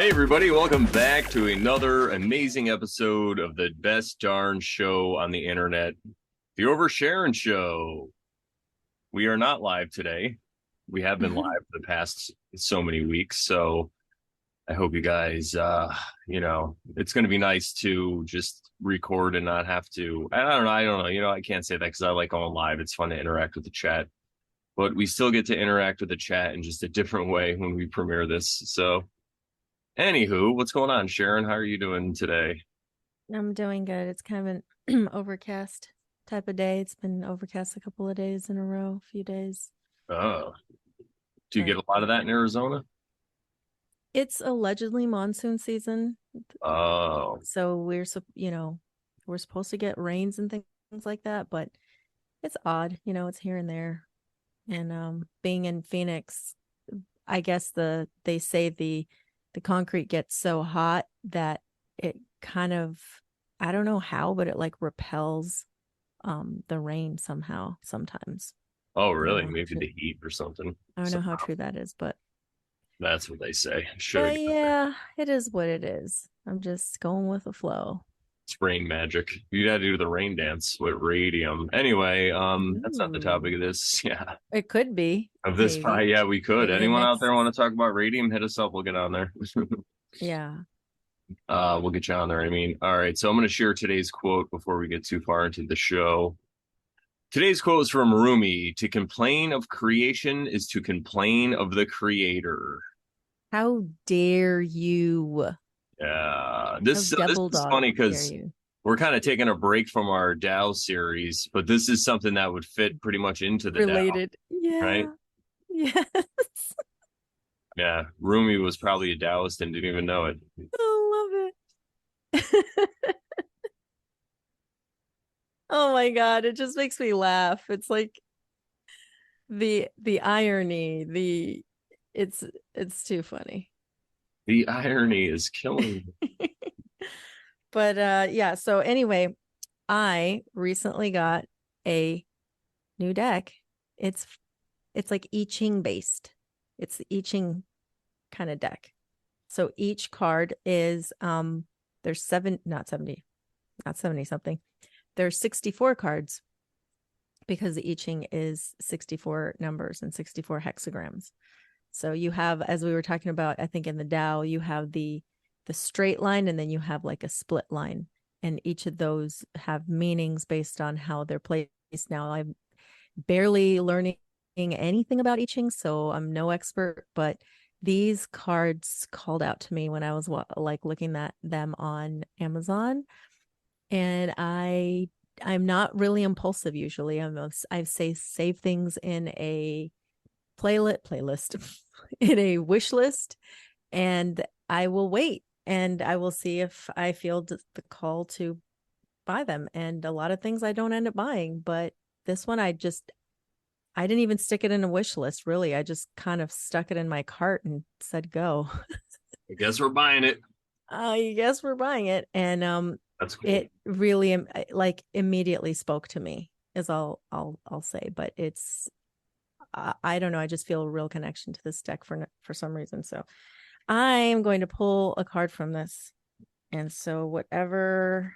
Hey, everybody, welcome back to another amazing episode of the best darn show on the internet, the Sharon Show. We are not live today. We have been live for the past so many weeks, so I hope you guys, it's going to be nice to just record and not have to. I don't know. I can't say that because I like going live. It's fun to interact with the chat, but we still get to interact with the chat in just a different way when we premiere this, so. Anywho, what's going on, Sharon? How are you doing today? I'm doing good. It's kind of an overcast type of day. It's been overcast a couple of days in a row, a few days. Oh, do you get But a lot of that in Arizona? it's allegedly monsoon season. Oh, So we're supposed to get rains and things like that, but it's odd, it's here and there. And being in Phoenix, I guess they say the concrete gets so hot that it kind of, I don't know how, but it like repels the rain somehow sometimes. oh, I don't really? know how Maybe true the heat or something. I don't know how Somehow. true that is, That's what they say. Should have but got there. yeah, it is what it is. I'm just going with the flow. It's rain magic. You got to do the rain dance with radium. Anyway, that's not the topic Ooh. of this. Yeah, It could be, of this. maybe. Yeah, we could. Maybe the Anyone out next, there want to talk about radium? Hit us up. We'll get on there. yeah. We'll get you on there. I mean, all right. So I'm going to share today's quote before we get too far into the show. Today's quote is from Rumi. To complain of creation is to complain of the creator. How dare you? Yeah, How this devil is dog funny dare because you? we're kind of taking a break from our Tao series, but this is something that would fit pretty much into the Tao, Related. right? Yeah. Yes. Yeah, Rumi was probably a Taoist and didn't even know it. I love it. Oh my God. It just makes me laugh. It's like the irony, it's it's too funny. The irony is killing me. But yeah, so anyway, I recently got a new deck. It's it's like I Ching based. It's the I Ching kind of deck. So each card is there's not 70 something. There's 64 cards because the I Ching is 64 numbers and 64 hexagrams. So you have, as we were talking about, I think in the Tao, you have the straight line and then you have like a split line. And each of those have meanings based on how they're placed. Now I'm barely learning anything about I Ching, so I'm no expert, but these cards called out to me when I was like looking at them on Amazon. And I'm not really impulsive usually. I say save things in a playlist in a wish list, and I will wait and I will see if I feel the call to buy them. And a lot of things I don't end up buying, but this one I didn't even stick it in a wish list, really. I just kind of stuck it in my cart and said go. I guess we're buying it. I guess we're buying it. And That's cool. it really like immediately spoke to me, is all I'll say. But it's I don't know, I just feel a real connection to this deck for some reason. So I am going to pull a card from this. And so whatever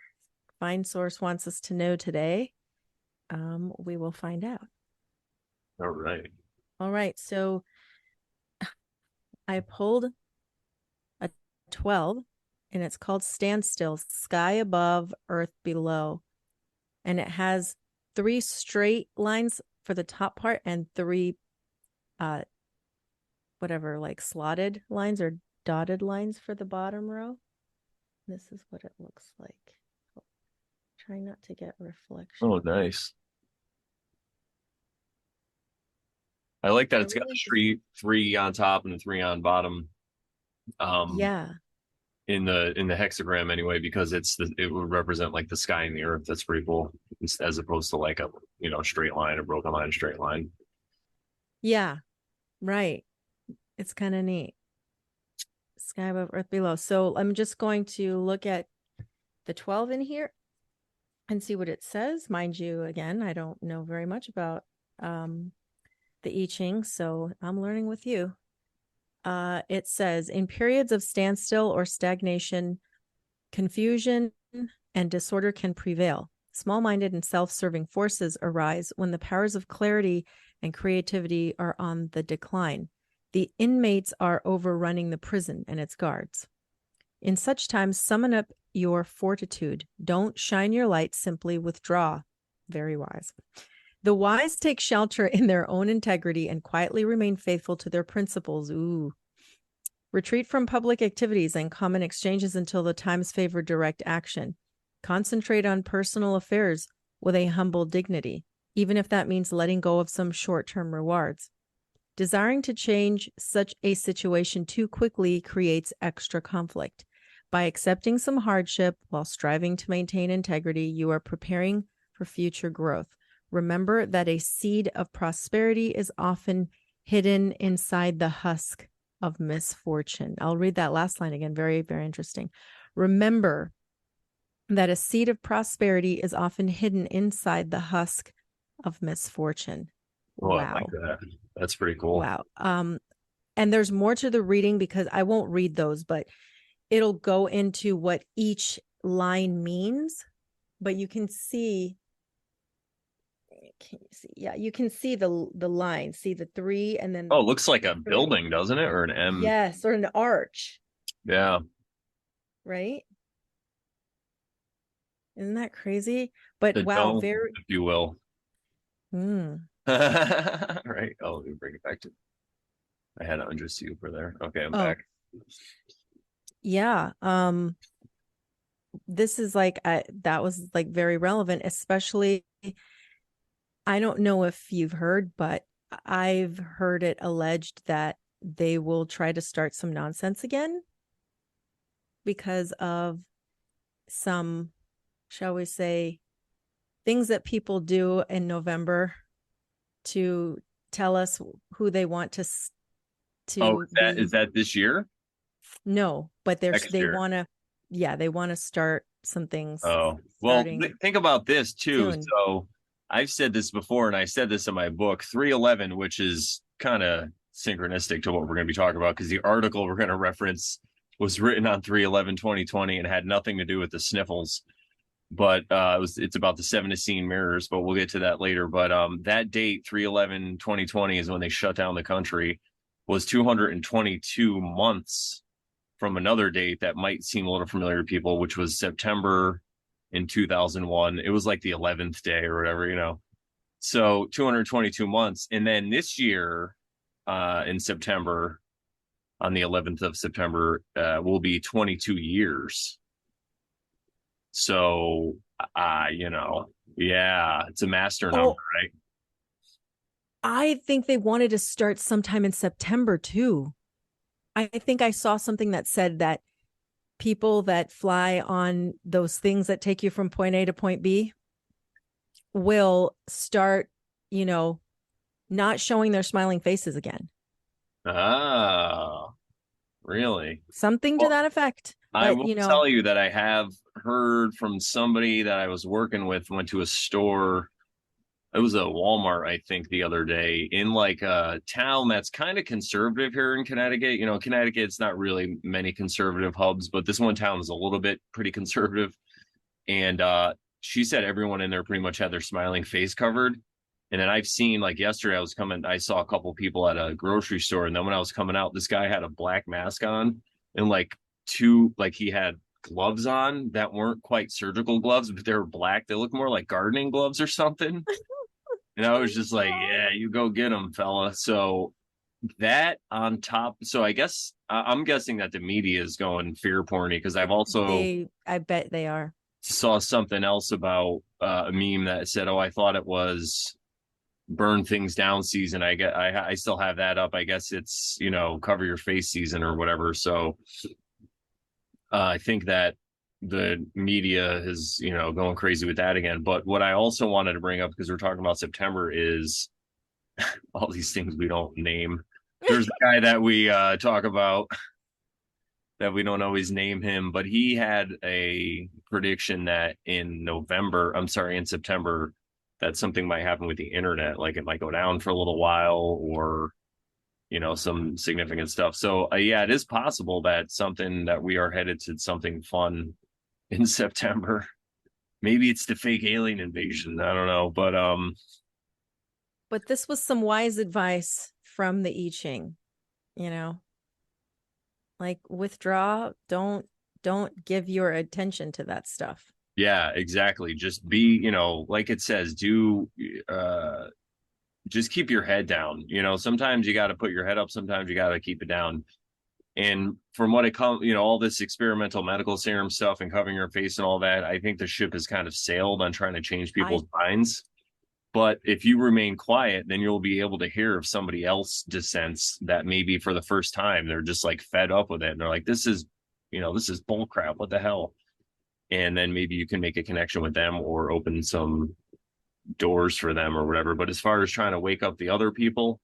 Find Source wants us to know today, we will find out. All right. All right. So I pulled a 12 and it's called Standstill, Sky Above, Earth Below. And it has 3 straight lines for the top part and 3 uh whatever, like slotted lines or dotted lines for the bottom row. This is what it looks like. Try not to get Oh, reflection. nice. I like that I it's got really the just, three on top and the three on bottom. Um, yeah. in the hexagram anyway, because it would represent like the sky and the earth. That's pretty cool, as opposed to like a straight line, a broken line, straight line. Yeah, right. It's kind of neat. Sky above, earth below. So I'm just going to look at the 12 in here and see what it says. Mind you, again, I don't know very much about the I Ching, so I'm learning with you. It says, in periods of standstill or stagnation, confusion and disorder can prevail. Small-minded and self-serving forces arise when the powers of clarity and creativity are on the decline. The inmates are overrunning the prison and its guards. In such times, summon up your fortitude. Don't shine your light, simply withdraw. Very wise. The wise take shelter in their own integrity and quietly remain faithful to their principles. Ooh. Retreat from public activities and common exchanges until the times favor direct action. Concentrate on personal affairs with a humble dignity, even if that means letting go of some short-term rewards. Desiring to change such a situation too quickly creates extra conflict. By accepting some hardship while striving to maintain integrity, you are preparing for future growth. Remember that a seed of prosperity is often hidden inside the husk of misfortune. I'll read that last line again. Very, very interesting. Remember that a seed of prosperity is often hidden inside the husk of misfortune. Oh, I Wow. like that. That's pretty cool. Wow. And there's more to the reading because I won't read those, but it'll go into what each line means. But you can see, yeah, you can see the line, see the three, and then Oh, it looks like a building, doesn't it? Or an M. yes, or an arch. Yeah. Right? Isn't that crazy? But The wow, dome, very if you will. mm, Right. Oh, let me bring it back to. I had to undress you for there. Okay, I'm oh back. yeah. This is like that was like very relevant, especially I don't know if you've heard, but I've heard it alleged that they will try to start some nonsense again because of some, shall we say, things that people do in November to tell us who they want Oh, to is be. that this year? No, but Next they year. want to, yeah, they want to start some things Oh, well, starting think about this too. soon. So I've said this before, and I said this in my book, 311, which is kind of synchronistic to what we're going to be talking about because the article we're going to reference was written on 311-2020 and had nothing to do with the sniffles. But it's about the seven Essene mirrors, but we'll get to that later. But that date, 311-2020, is when they shut down the country, was 222 months from another date that might seem a little familiar to people, which was September in 2001. It was like the 11th day or whatever, you know. So 222 months. And then this year, in September, on the 11th of September, will be 22 years. So, you know, yeah, it's a master number, right? I think they wanted to start sometime in September too. I think I saw something that said that people that fly on those things that take you from point A to point B will start, you know, not showing their smiling faces again. Ah, really? Something to Well, that effect. I But, will you know, tell you that I have heard from somebody that I was working with, went to a store. It was a Walmart, I think, the other day in like a town that's kind of conservative here in Connecticut. You know, Connecticut's not really many conservative hubs, but this one town is a little bit pretty conservative. And she said everyone in there pretty much had their smiling face covered. And then I've seen like yesterday, I saw a couple people at a grocery store, and then when I was coming out, this guy had a black mask on and like he had gloves on that weren't quite surgical gloves, but they were black. They looked more like gardening gloves or something. And I was just like, yeah, you go get them, fella. So that on top, so I guess I'm guessing that the media is going fear porny because I've also I bet they are. saw something else about a meme that said, "Oh, I thought it was burn things down season." I still have that up. I guess it's cover your face season or whatever. So I think that the media is going crazy with that again. But what I also wanted to bring up because we're talking about September is all these things we don't name. There's a guy that we talk about that we don't always name him, but he had a prediction that in September, that something might happen with the internet, like it might go down for a little while, or some significant stuff. So yeah, it is possible that we are headed to something fun in September. Maybe it's the fake alien invasion. I don't know, but But this was some wise advice from the I Ching, you know, like withdraw, don't give your attention to that stuff. yeah, exactly. Just be, like it says, do uh just keep your head down. Sometimes you got to put your head up, sometimes you got to keep it down. And from what it comes, all this experimental medical serum stuff and covering your face and all that, I think the ship has kind of sailed on trying to change I people's minds. But if you remain quiet, then you'll be able to hear if somebody else dissents that maybe for the first time they're just like fed up with it. And they're like, this is bull crap. What the hell? And then maybe you can make a connection with them or open some doors for them or whatever. But as far as trying to wake up the other people,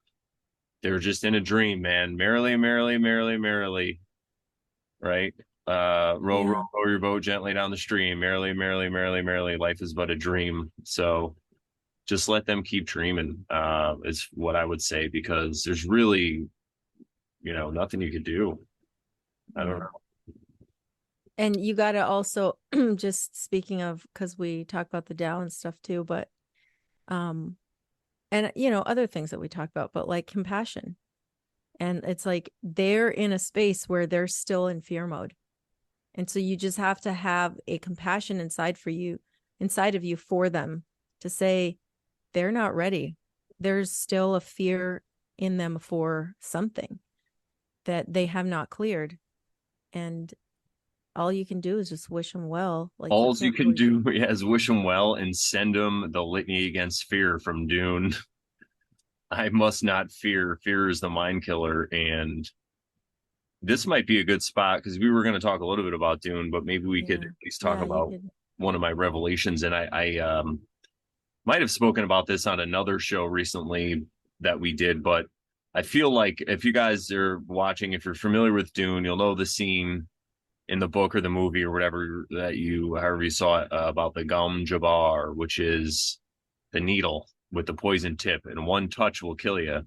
they're just in a dream, man. Merrily, merrily, merrily, merrily. Right? yeah. Row your boat gently down the stream. Merrily, merrily, merrily, merrily. Life is but a dream. So just let them keep dreaming, is what I would say, because there's really, nothing you could do. I don't Yeah. know. And you got to also just speaking of, because we talk about the Tao and stuff too, but um and other things that we talk about, but like compassion. And it's like they're in a space where they're still in fear mode. And so you just have to have a compassion inside of you for them, to say they're not ready. There's still a fear in them for something that they have not cleared. And all you can do is just wish them well. Like you All you can't can really. do is wish them well and send them the litany against fear from Dune. I must not fear. Fear is the mind killer. And this might be a good spot because we were going to talk a little bit about Dune, but maybe we could Yeah. at least talk Yeah, you about could. one of my revelations. And I might have spoken about this on another show recently that we did, but I feel like if you guys are watching, if you're familiar with Dune, you'll know the scene in the book or the movie or whatever however you saw it, about the gum jabbar, which is the needle with the poison tip, and one touch will kill you.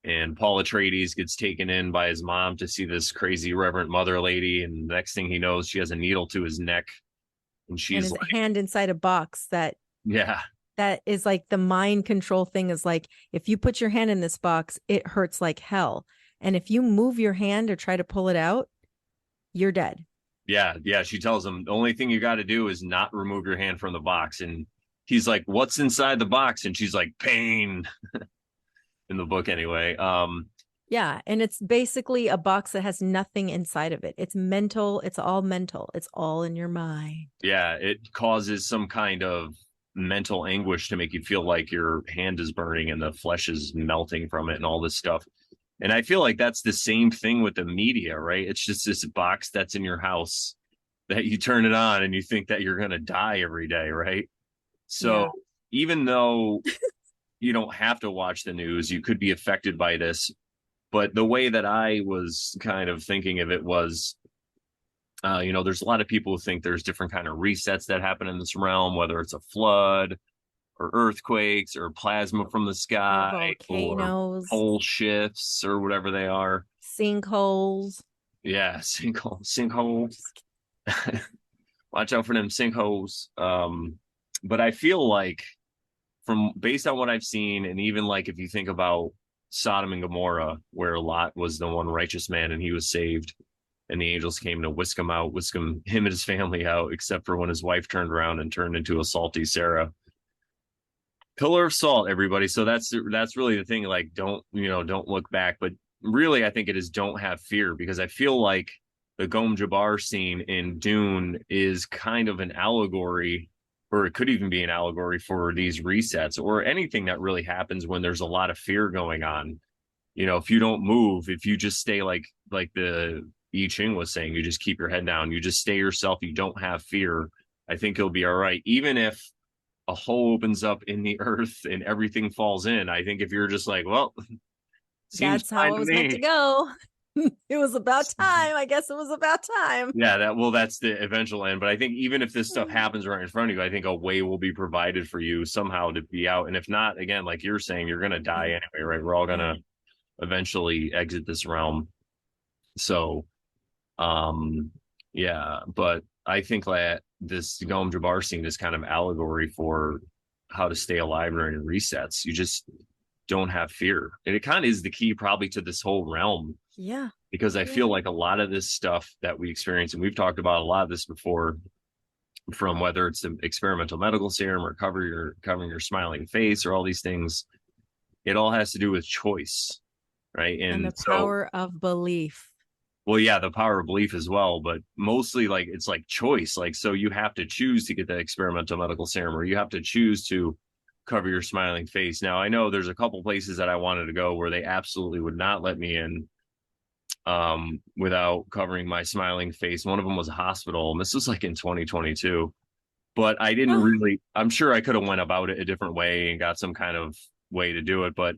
And Paul Atreides gets taken in by his mom to see this crazy Reverend Mother lady, and the next thing he knows, she has a needle to his neck, and And she's his like, hand inside a box "Yeah, that is like the mind control thing, is like, if you put your hand in this box, it hurts like hell. And if you move your hand or try to pull it out, you're dead. yeah, yeah." She tells him the only thing you got to do is not remove your hand from the box, and he's like, "What's inside the box?" And she's like, "Pain." In the book, anyway. Yeah. And it's basically a box that has nothing inside of it. It's mental. It's all mental. It's all in your mind. Yeah, it causes some kind of mental anguish to make you feel like your hand is burning and the flesh is melting from it and all this stuff. And I feel like that's the same thing with the media, right? It's just this box that's in your house that you turn it on and you think that you're going to die every day, right? So Yeah. even though you don't have to watch the news, you could be affected by this. But the way that I was kind of thinking of it was, there's a lot of people who think there's different kind of resets that happen in this realm, whether it's a flood or earthquakes or plasma from the Or sky or volcanoes, pole shifts or whatever they are. sinkholes. Yeah, sinkholes. Watch out for them sinkholes. But I feel like, from based on what I've seen, and even like if you think about Sodom and Gomorrah, where Lot was the one righteous man and he was saved, and the angels came to whisk him out, him and his family out, except for when his wife turned around and turned into a salty Sarah. Pillar of salt, everybody. So that's really the thing. Like, don't look back. But really, I think it is don't have fear, because I feel like the Gom Jabbar scene in Dune is kind of an allegory, or it could even be an allegory for these resets or anything that really happens when there's a lot of fear going on. If you don't move, if you just stay like the I Ching was saying, you just keep your head down, you just stay yourself, you don't have fear, I think you'll be all right. Even if a hole opens up in the earth and everything falls in, I think if you're just like, well, seems That's how fine it to was meant to me. go. It was about time. I guess it was about time. Yeah, that's the eventual end. But I think even if this stuff happens right in front of you, I think a way will be provided for you somehow to be out. And if not, again, like you're saying, you're gonna die Yeah. anyway, right? We're all Yeah. gonna eventually exit this realm. So, yeah, but I think that this Gom Jabbar scene is kind of allegory for how to stay alive during resets. You just don't have fear. And it kind of is the key probably to this whole realm, Yeah. because I feel Yeah. like a lot of this stuff that we experience, and we've talked about a lot of this before, from whether it's the experimental medical serum or covering your smiling face or all these things, it all has to do with choice, right? And And the so, power of belief. well, yeah, the power of belief as well, but mostly like it's like choice. Like, so you have to choose to get the experimental medical serum, or you have to choose to cover your smiling face. Now, I know there's a couple places that I wanted to go where they absolutely would not let me in without covering my smiling face. One of them was a hospital, and this was like in 2022. But I didn't Oh, really, I'm sure I could have went about it a different way and got some kind of way to do it, but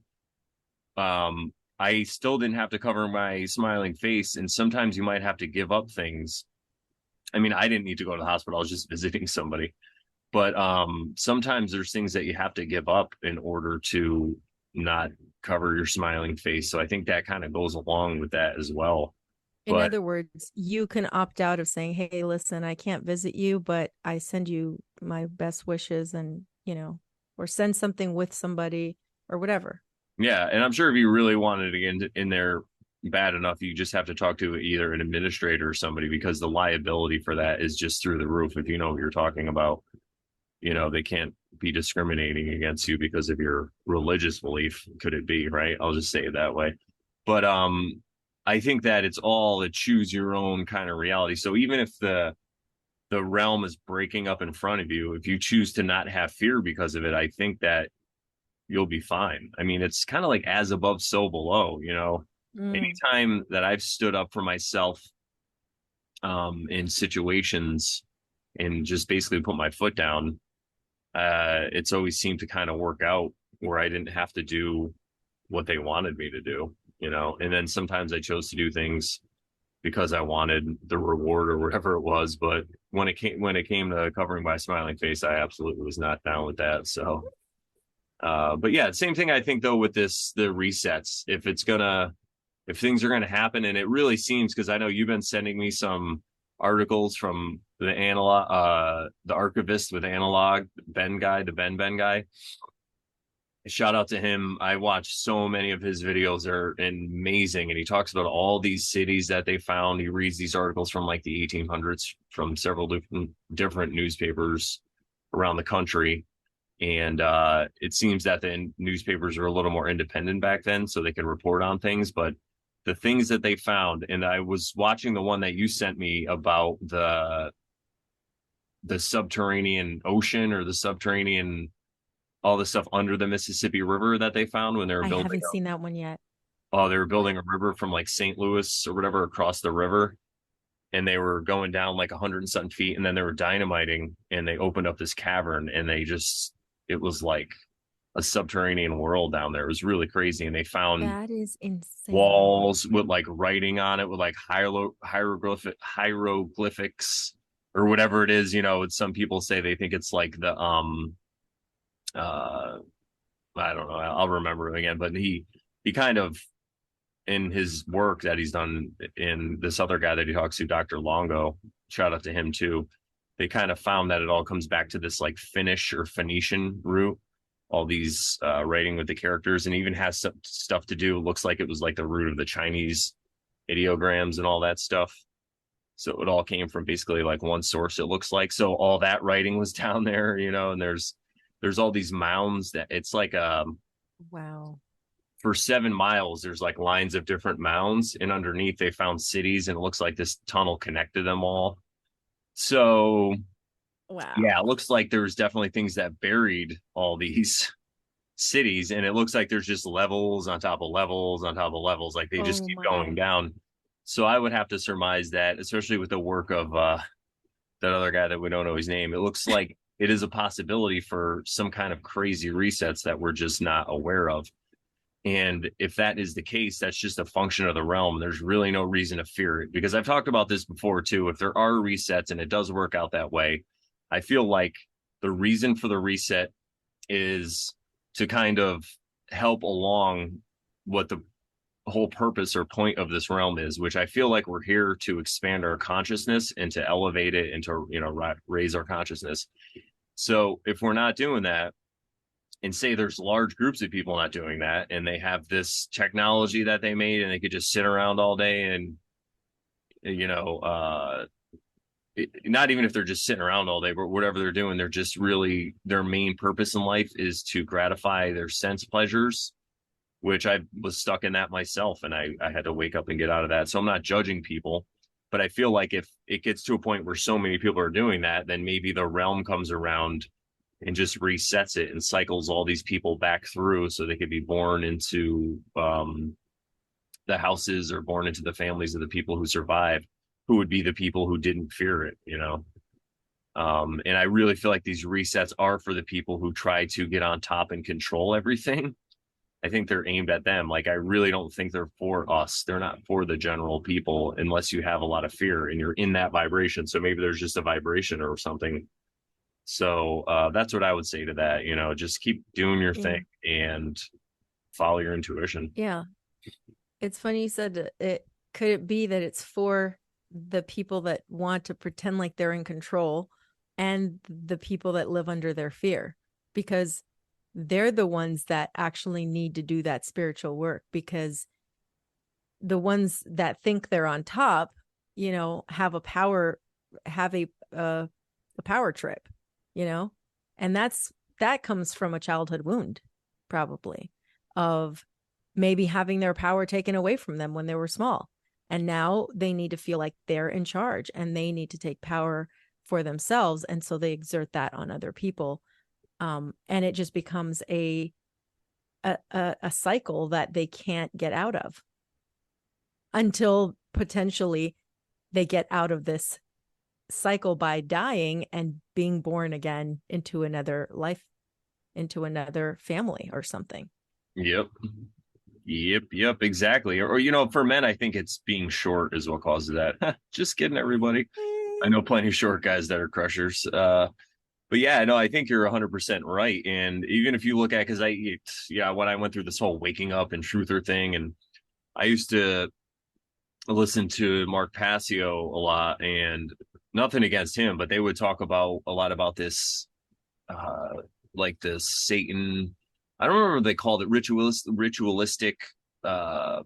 I still didn't have to cover my smiling face. And sometimes you might have to give up things. I mean, I didn't need to go to the hospital. I was just visiting somebody. But sometimes there's things that you have to give up in order to not cover your smiling face. So I think that kind of goes along with that as well. in But other words, you can opt out of saying, "Hey, listen, I can't visit you, but I send you my best wishes and, or send something with somebody or whatever." yeah, and I'm sure if you really wanted to get in there bad enough, you just have to talk to either an administrator or somebody, because the liability for that is just through the roof. If you know what you're talking about, they can't be discriminating against you because of your religious belief. Could it be, right? I'll just say it that way. But I think that it's all a choose your own kind of reality. So even if the realm is breaking up in front of you, if you choose to not have fear because of it, I think that you'll be fine. I mean, it's kind of like as above, so below. Mm. Anytime that I've stood up for myself in situations and just basically put my foot down, it's always seemed to kind of work out where I didn't have to do what they wanted me to do. And then sometimes I chose to do things because I wanted the reward or whatever it was. But when it came to covering my smiling face, I absolutely was not down with that. So but yeah, same thing I think though with the resets. If things are gonna happen, and it really seems, because I know you've been sending me some articles from the archivist with analog Ben guy, the BenBen guy. Shout out to him. I watched so many of his videos. They're amazing. And he talks about all these cities that they found. He reads these articles from like the 1800s from several different newspapers around the country. And it seems that the newspapers were a little more independent back then, so they could report on things. But the things that they found, and I was watching the one that you sent me about the subterranean ocean, or the subterranean, all the stuff under the Mississippi River that they found when they were I building haven't seen that one yet. they were What? building a river from like St. Louis or whatever across the river, and they were going down like 100 and something feet, and then they were dynamiting, and they opened up this cavern, and it was like a subterranean world down there. It was really crazy. And they found That is insane. walls with like writing on it with like hieroglyphics or whatever it is. Some people say they think it's like the uh I don't know. I'll remember it again. But he kind of, in his work that he's done, in this other guy that he talks to, Dr. Longo, shout out to him too. They kind of found that it all comes back to this like Finnish or Phoenician root, all these writing with the characters, and even has some stuff to do. Looks like it was like the root of the Chinese ideograms and all that stuff. So it all came from basically like one source, it looks like. So all that writing was down there. And there's all these mounds that it's like Wow. for 7 miles, there's like lines of different mounds, and underneath they found cities, and it looks like this tunnel connected them all. So yeah, it Wow. looks like there's definitely things that buried all these cities, and it looks like there's just levels on top of levels on top of levels, like they just Oh keep going my. down. So I would have to surmise that, especially with the work of that other guy that we don't know his name, it looks like it is a possibility for some kind of crazy resets that we're just not aware of. And if that is the case, that's just a function of the realm. There's really no reason to fear it, because I've talked about this before too. If there are resets and it does work out that way, I feel like the reason for the reset is to kind of help along what the whole purpose or point of this realm is, which I feel like we're here to expand our consciousness and to elevate it and to, raise our consciousness. So if we're not doing that, and say there's large groups of people not doing that, and they have this technology that they made and they could just sit around all day and, not even if they're just sitting around all day, but whatever they're doing, they're just really, their main purpose in life is to gratify their sense pleasures, which I was stuck in that myself. And I had to wake up and get out of that. So I'm not judging people, but I feel like if it gets to a point where so many people are doing that, then maybe the realm comes around and just resets it and cycles all these people back through so they could be born into the houses or born into the families of the people who survived, who would be the people who didn't fear it, and I really feel like these resets are for the people who try to get on top and control everything. I think they're aimed at them. Like, I really don't think they're for us. They're not for the general people unless you have a lot of fear and you're in that vibration. So maybe there's just a vibration or something. So that's what I would say to that. Just keep doing your thing and follow your intuition. Yeah. It's funny you said it. Could it be that it's for the people that want to pretend like they're in control and the people that live under their fear? Because they're the ones that actually need to do that spiritual work, because the ones that think they're on top, have a power trip, and that comes from a childhood wound, probably, of maybe having their power taken away from them when they were small. And now they need to feel like they're in charge and they need to take power for themselves. And so they exert that on other people. And it just becomes a cycle that they can't get out of until potentially they get out of this cycle by dying and being born again into another life, into another family or something. Yep, exactly. Or for men, I think it's being short is what causes that. Just kidding, everybody. I know plenty of short guys that are crushers. But yeah, no, I think you're 100% right. And even if you look at, because when I went through this whole waking up and truther thing, and I used to listen to Mark Passio a lot, and nothing against him, but they would talk a lot about this, like this Satan. I don't remember what they called it, ritualistic, the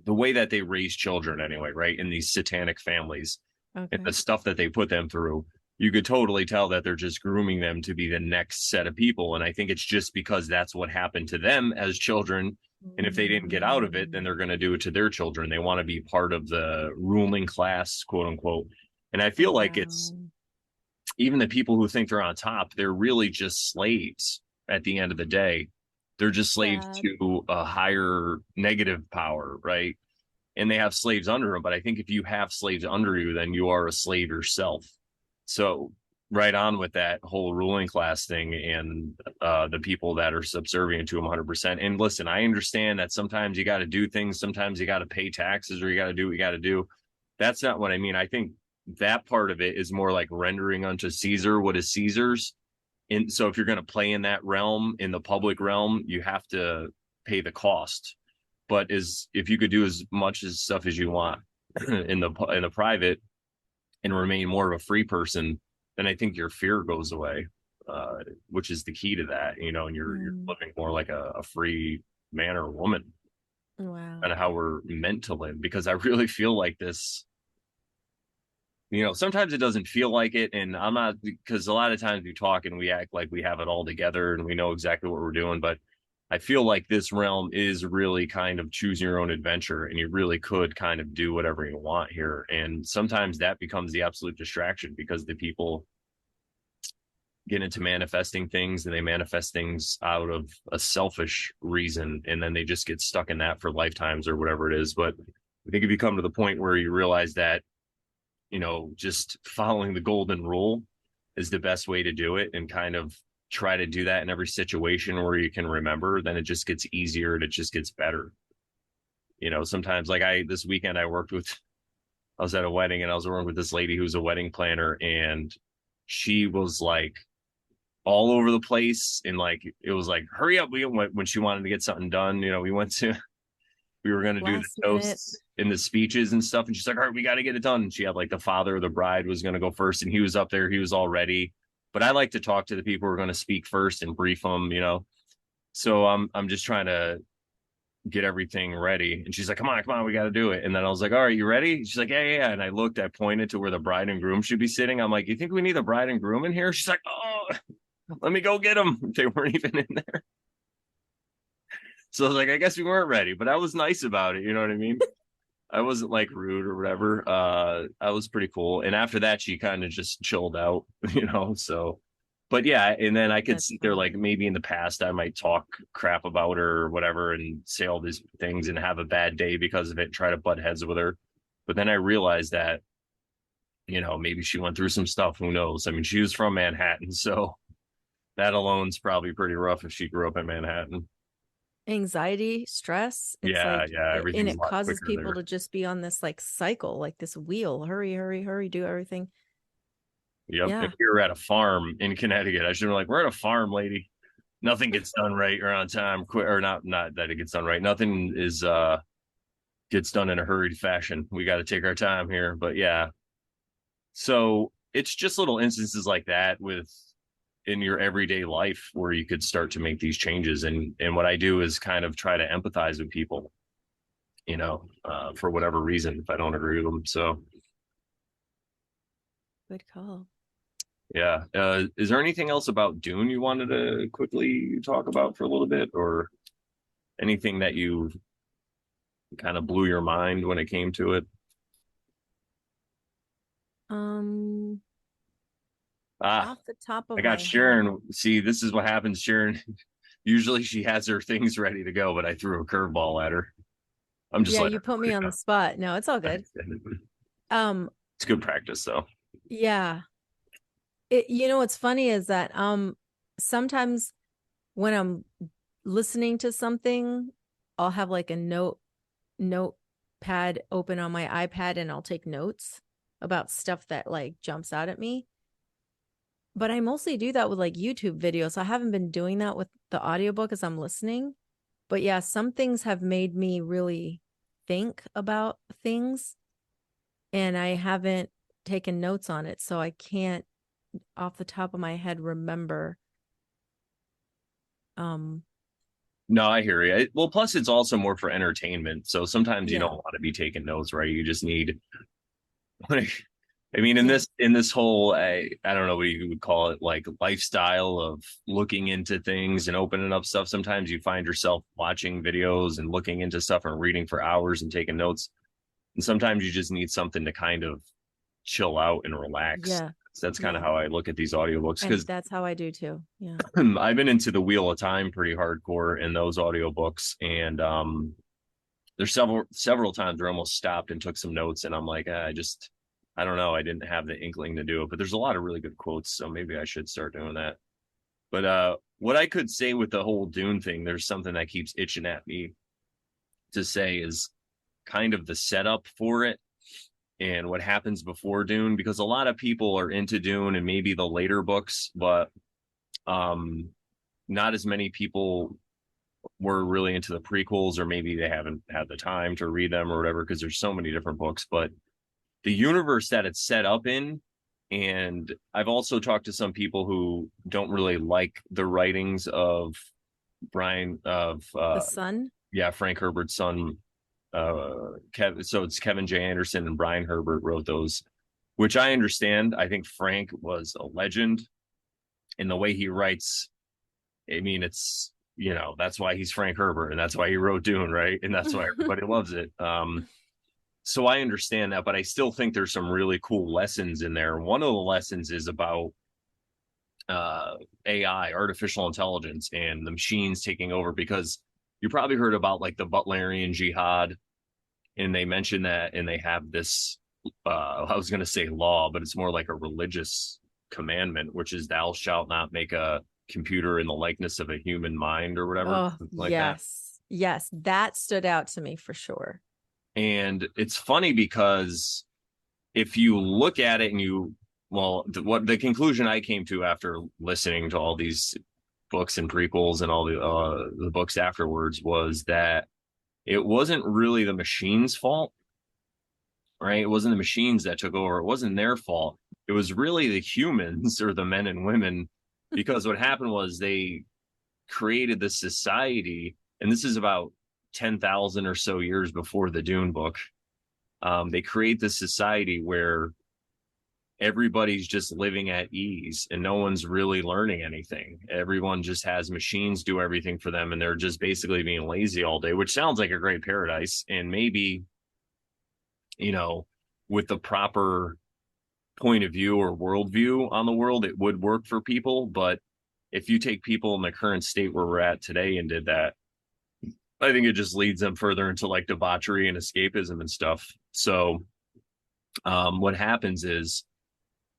way that they raise children anyway, right? In these satanic families. Okay. And the stuff that they put them through, you could totally tell that they're just grooming them to be the next set of people. And I think it's just because that's what happened to them as children. And if they didn't get out of it, then they're going to do it to their children. They want to be part of the ruling class, quote unquote. And I feel like it's even the people who think they're on top, they're really just slaves at the end of the day. They're just slaves to a higher negative power, right? And they have slaves under them. But I think if you have slaves under you, then you are a slave yourself. So right on with that whole ruling class thing and the people that are subservient to them 100%. And listen, I understand that sometimes you got to do things. Sometimes you got to pay taxes, or you got to do what you got to do. That's not what I mean. I think that part of it is more like rendering unto Caesar what is Caesar's. And so if you're going to play in that realm, in the public realm, you have to pay the cost. But if you could do as much as stuff as you want in the private and remain more of a free person, then I think your fear goes away, which is the key to that, and you're living more like a free man or woman. Wow. And how we're meant to live, because I really feel like this, sometimes it doesn't feel like it. And I'm not, because a lot of times we talk and we act like we have it all together and we know exactly what we're doing. But I feel like this realm is really kind of choose your own adventure, and you really could kind of do whatever you want here. And sometimes that becomes the absolute distraction, because the people get into manifesting things and they manifest things out of a selfish reason. And then they just get stuck in that for lifetimes or whatever it is. But I think if you come to the point where you realize that, just following the golden rule is the best way to do it, and kind of try to do that in every situation where you can remember, then it just gets easier and it just gets better. Sometimes, like this weekend I was at a wedding and I was working with this lady who's a wedding planner, and she was like all over the place. And like, it was like, hurry up. We went when she wanted to get something done. We were going to do the Last minute. toasts and the speeches and stuff. And she's like, all right, we got to get it done. And she had like the father of the bride was going to go first, and he was up there. He was all ready. But I like to talk to the people who are going to speak first and brief them. So I'm just trying to get everything ready. And she's like, come on, we got to do it. And then I was like, all right, you ready? She's like, yeah. And I pointed to where the bride and groom should be sitting. I'm like, you think we need the bride and groom in here? She's like, oh, let me go get them. They weren't even in there. So I was like, I guess we weren't ready, but I was nice about it. You know what I mean? I wasn't like rude or whatever. I was pretty cool. And after that, she kind of just chilled out. So, but yeah. And then I could That's sit there, funny. like maybe in the past, I might talk crap about her or whatever and say all these things and have a bad day because of it, try to butt heads with her. But then I realized that, maybe she went through some stuff. Who knows? I mean, she was from Manhattan. So that alone's probably pretty rough if she grew up in Manhattan. Anxiety, stress, it's Yeah. like Yeah. and Everything's a it lot causes quicker people there. to just be on this like cycle, like this wheel. Hurry, hurry, hurry, do everything. Yep. If Yeah. we were at a farm in Connecticut, I should be like, we're at a farm, lady. Nothing gets done right or on time, or not that it gets done right. Nothing is gets done in a hurried fashion. We got to take our time here. But yeah. So it's just little instances like that with in your everyday life where you could start to make these changes. And what I do is kind of try to empathize with people, for whatever reason, if I don't agree with them. So Good call. yeah. Is there anything else about Dune you wanted to quickly talk about for a little bit, or anything that you kind of blew your mind when it came to it? Um, Ah, off the top I of got my head. Sharon. See, this is what happens, Sharon. Usually she has her things ready to go, but I threw a curveball at her. I'm just Yeah, letting you put me on the spot. No, it's all her good. know. Um, It's good practice, though. yeah. What's funny is that sometimes when I'm listening to something, I'll have like a notepad open on my iPad and I'll take notes about stuff that like jumps out at me. But I mostly do that with like YouTube videos. I haven't been doing that with the audiobook as I'm listening. But yeah, some things have made me really think about things and I haven't taken notes on it. So I can't off the top of my head remember. Um, No, I hear you. Well, plus it's also more for entertainment. So sometimes you don't yeah, want to be taking notes, right? You just need like I mean, in yeah, this whole I don't know what you would call it, like lifestyle of looking into things and opening up stuff. Sometimes you find yourself watching videos and looking into stuff and reading for hours and taking notes. And sometimes you just need something to kind of chill out and relax. yeah, So that's kind of yeah. how I look at these audiobooks And because that's how I do too. Yeah. I've been into the Wheel of Time pretty hardcore in those audiobooks. And there's several times where I almost stopped and took some notes, and I'm like, I don't know, I didn't have the inkling to do it. But there's a lot of really good quotes, so maybe I should start doing that. But what I could say with the whole Dune thing, there's something that keeps itching at me to say is kind of the setup for it and what happens before Dune, because a lot of people are into Dune and maybe the later books, but um, not as many people were really into the prequels, or maybe they haven't had the time to read them or whatever, because there's so many different books. But the universe that it's set up in, and I've also talked to some people who don't really like the writings of Brian of The sun. yeah, Frank Herbert's son, Kevin. So it's Kevin J. Anderson and Brian Herbert wrote those, which I understand. I think Frank was a legend in the way he writes. I mean, that's why he's Frank Herbert, and that's why he wrote Dune, right? And that's why everybody loves it. So I understand that, but I still think there's some really cool lessons in there. One of the lessons is about AI, artificial intelligence, and the machines taking over, because you probably heard about like the Butlerian Jihad, and they mention that, and they have this. I was going to say law, but it's more like a religious commandment, which is thou shalt not make a computer in the likeness of a human mind or whatever, Oh, like that. yes. Yes, that stood out to me for sure. And it's funny because if you look at it and you well, what the conclusion I came to after listening to all these books and prequels and all the books afterwards was that it wasn't really the machine's fault, right? It wasn't the machines that took over. It wasn't their fault. It was really the humans or the men and women, because what happened was they created this society, and this is about 10,000 or so years before the Dune book. They create this society where everybody's just living at ease and no one's really learning anything. Everyone just has machines do everything for them, and they're just basically being lazy all day, which sounds like a great paradise. And maybe, you know, with the proper point of view or worldview on the world, it would work for people. But if you take people in the current state where we're at today and did that, I think it just leads them further into like debauchery and escapism and stuff. So what happens is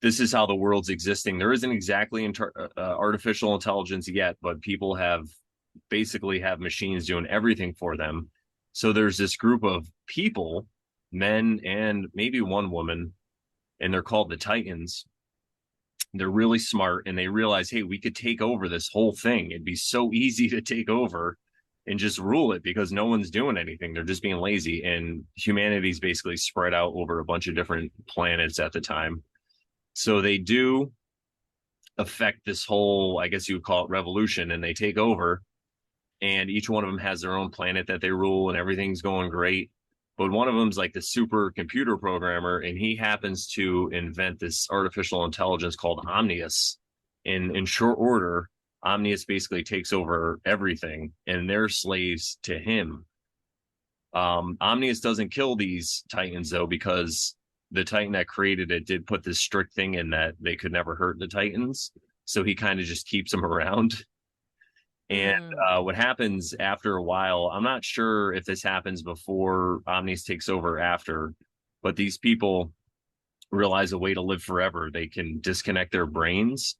this is how the world's existing. There isn't exactly artificial intelligence yet, but people have basically have machines doing everything for them. So there's this group of people, men and maybe one woman, and they're called the Titans. They're really smart, and they realize, hey, we could take over this whole thing. It'd be so easy to take over and just rule it because no one's doing anything. They're just being lazy. And humanity's basically spread out over a bunch of different planets at the time. So they do affect this whole, I guess you would call it revolution, and they take over. And each one of them has their own planet that they rule, and everything's going great. But one of them's like the super computer programmer, and he happens to invent this artificial intelligence called Omnius. In short order, Omnius basically takes over everything, and they're slaves to him. Omnius doesn't kill these Titans, though, because the Titan that created it did put this strict thing in that they could never hurt the Titans. So he kind of just keeps them around. And what happens after a while, I'm not sure if this happens before Omnius takes over or after, but these people realize a way to live forever. They can disconnect their brains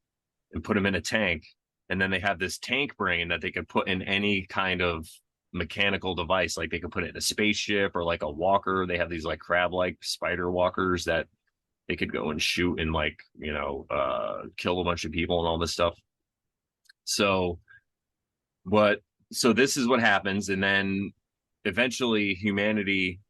and put them in a tank. And then they have this tank brain that they can put in any kind of mechanical device. Like they can put it in a spaceship or like a walker. They have these like crab-like spider walkers that they could go and shoot and like, kill a bunch of people and all this stuff. So this is what happens. And then eventually humanity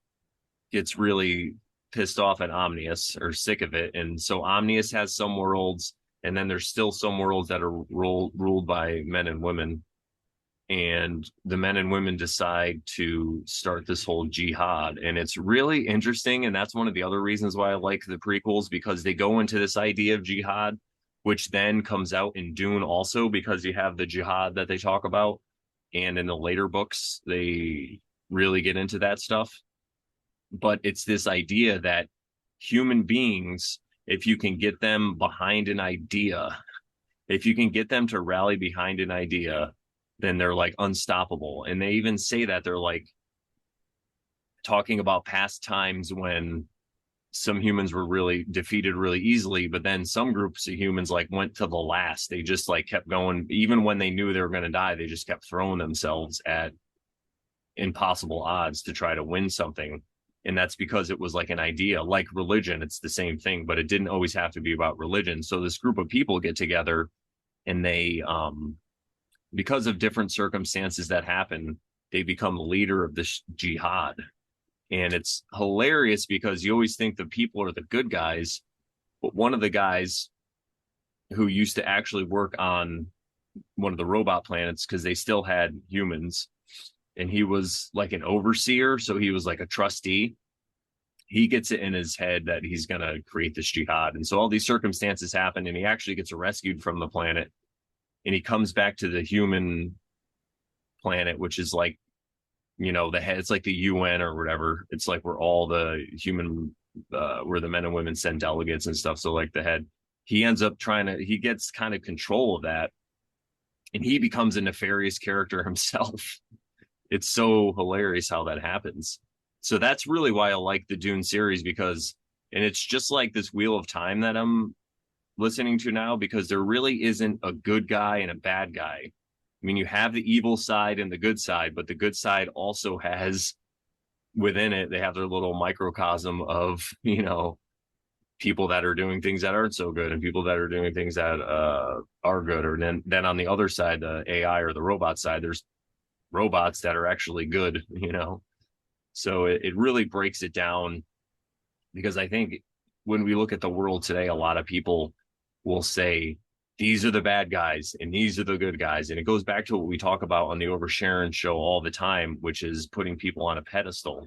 gets really pissed off at Omnius or sick of it. And so Omnius has some worlds, and then there's still some worlds that are ruled by men and women. And the men and women decide to start this whole jihad. And it's really interesting. And that's one of the other reasons why I like the prequels, because they go into this idea of jihad, which then comes out in Dune also, because you have the jihad that they talk about. And in the later books, they really get into that stuff. But it's this idea that human beings, if you can get them behind an idea, if you can get them to rally behind an idea, then they're like unstoppable. And they even say that they're like talking about past times when some humans were really defeated really easily, but then some groups of humans like went to the last. They just like kept going. Even when they knew they were going to die, they just kept throwing themselves at impossible odds to try to win something. And that's because it was like an idea, like religion. It's the same thing, but it didn't always have to be about religion. So this group of people get together, and they, because of different circumstances that happen, they become the leader of this jihad. And it's hilarious because you always think the people are the good guys, but one of the guys who used to actually work on one of the robot planets, because they still had humans, and he was like an overseer, so he was like a trustee. He gets it in his head that he's going to create this jihad. And so all these circumstances happen, and he actually gets rescued from the planet, and he comes back to the human planet, which is like, the head, it's like the UN or whatever. It's like where all the human, where the men and women send delegates and stuff. So like the head, he ends up he gets kind of control of that, and he becomes a nefarious character himself. It's so hilarious how that happens. So that's really why I like the Dune series, because, and it's just like this Wheel of Time that I'm listening to now, because there really isn't a good guy and a bad guy. I mean, you have the evil side and the good side, but the good side also has within it, they have their little microcosm of, people that are doing things that aren't so good and people that are doing things that are good. Or then on the other side, the AI or the robot side, there's robots that are actually good, So it really breaks it down, because I think when we look at the world today, a lot of people will say, these are the bad guys and these are the good guys. And it goes back to what we talk about on the Over Sharon show all the time, which is putting people on a pedestal.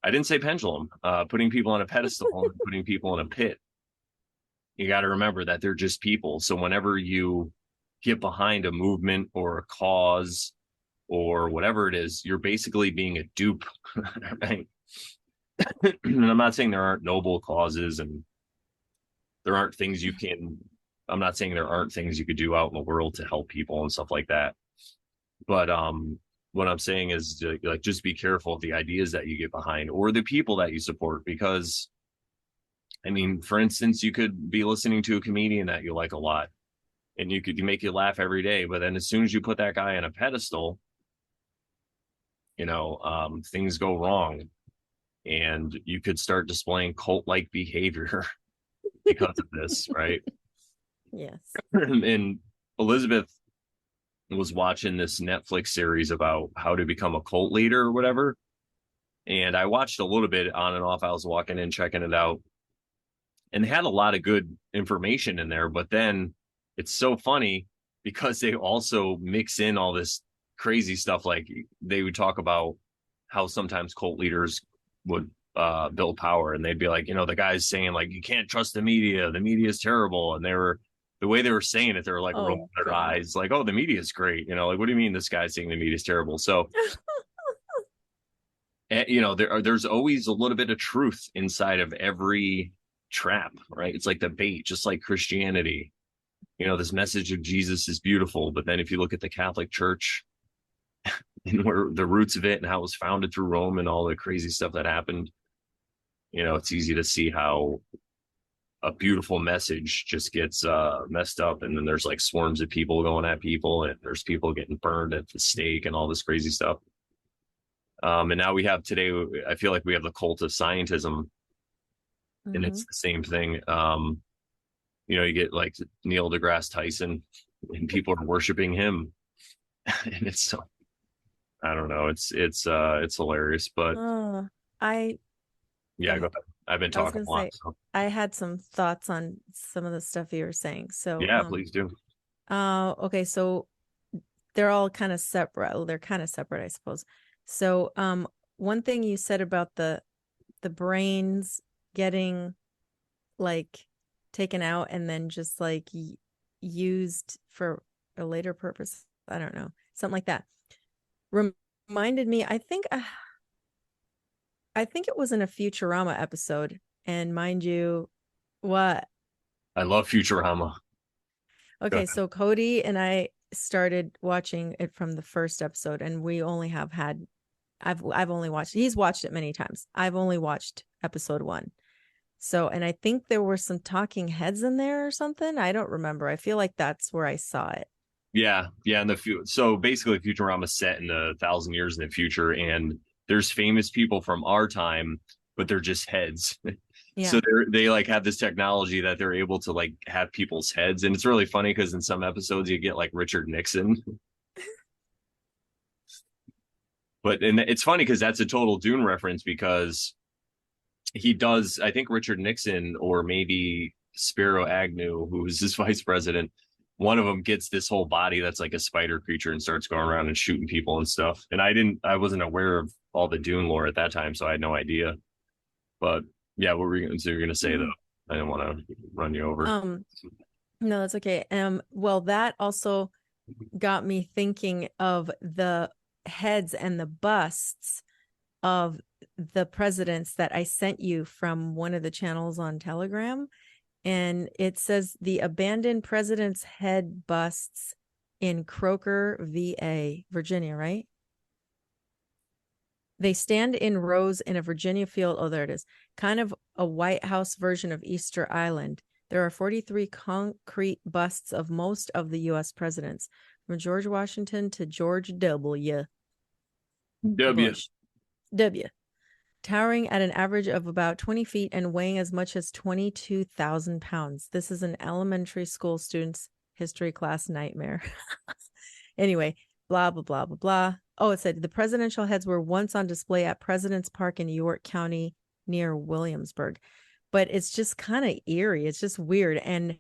I didn't say pendulum, putting people on a pedestal and putting people in a pit. You got to remember that they're just people. So whenever you get behind a movement or a cause or whatever it is, you're basically being a dupe. Right? And I'm not saying there aren't noble causes and there aren't things you can, I'm not saying there aren't things you could do out in the world to help people and stuff like that. But what I'm saying is like, just be careful of the ideas that you get behind or the people that you support, because I mean, for instance, you could be listening to a comedian that you like a lot and you make you laugh every day. But then as soon as you put that guy on a pedestal, things go wrong and you could start displaying cult-like behavior because of this, right? Yes. And Elizabeth was watching this Netflix series about how to become a cult leader or whatever. And I watched a little bit on and off. I was walking in, checking it out. And they had a lot of good information in there. But then it's so funny because they also mix in all this crazy stuff. Like they would talk about how sometimes cult leaders would build power. And they'd be like, the guy's saying like, you can't trust the media. The media is terrible. And the way they were saying it, they were like rolling their eyes like, oh, the media is great. Like, what do you mean this guy's saying the media is terrible? So, there's always a little bit of truth inside of every trap, right? It's like the bait, just like Christianity. This message of Jesus is beautiful. But then if you look at the Catholic Church and where the roots of it and how it was founded through Rome and all the crazy stuff that happened, it's easy to see how a beautiful message just gets messed up. And then there's like swarms of people going at people and there's people getting burned at the stake and all this crazy stuff. And now we have today, I feel like we have the cult of scientism, and it's the same thing. You get like Neil deGrasse Tyson and people are worshiping him. And it's so, I don't know. It's hilarious, but go ahead. I've been talking a lot. So. I had some thoughts on some of the stuff you were saying. So please do. Okay, so they're all kind of separate. Well, they're kind of separate, I suppose. So one thing you said about the brains getting like taken out and then just like used for a later purpose. I don't know, something like that. Reminded me, I think it was in a Futurama episode. And mind you, what? I love Futurama. Okay, so Cody and I started watching it from the first episode, and we only have had, I've only watched, he's watched it many times. I've only watched episode 1. So, and I think there were some talking heads in there or something. I don't remember. I feel like that's where I saw it. Yeah. And so basically Futurama set in 1,000 years in the future, and there's famous people from our time, but they're just heads. Yeah. So they like have this technology that they're able to like have people's heads. And it's really funny because in some episodes you get like Richard Nixon. And it's funny because that's a total Dune reference, because he does, I think Richard Nixon or maybe Spiro Agnew, who's his vice president, one of them gets this whole body that's like a spider creature and starts going around and shooting people and stuff. And I wasn't aware of all the Dune lore at that time, so I had no idea. But yeah, what were you going to say though? I didn't want to run you over. No, that's okay. Well, that also got me thinking of the heads and the busts of the presidents that I sent you from one of the channels on Telegram. And it says the abandoned president's head busts in Croker, VA, Virginia, right? They stand in rows in a Virginia field. Oh, there it is. Kind of a White House version of Easter Island. There are 43 concrete busts of most of the U.S. presidents, from George Washington to George W. W. Bush. W. towering at an average of about 20 feet and weighing as much as 22,000 pounds. This is an elementary school student's history class nightmare. Anyway, blah, blah, blah, blah, blah. Oh, it said the presidential heads were once on display at President's Park in York County near Williamsburg. But it's just kind of eerie. It's just weird. And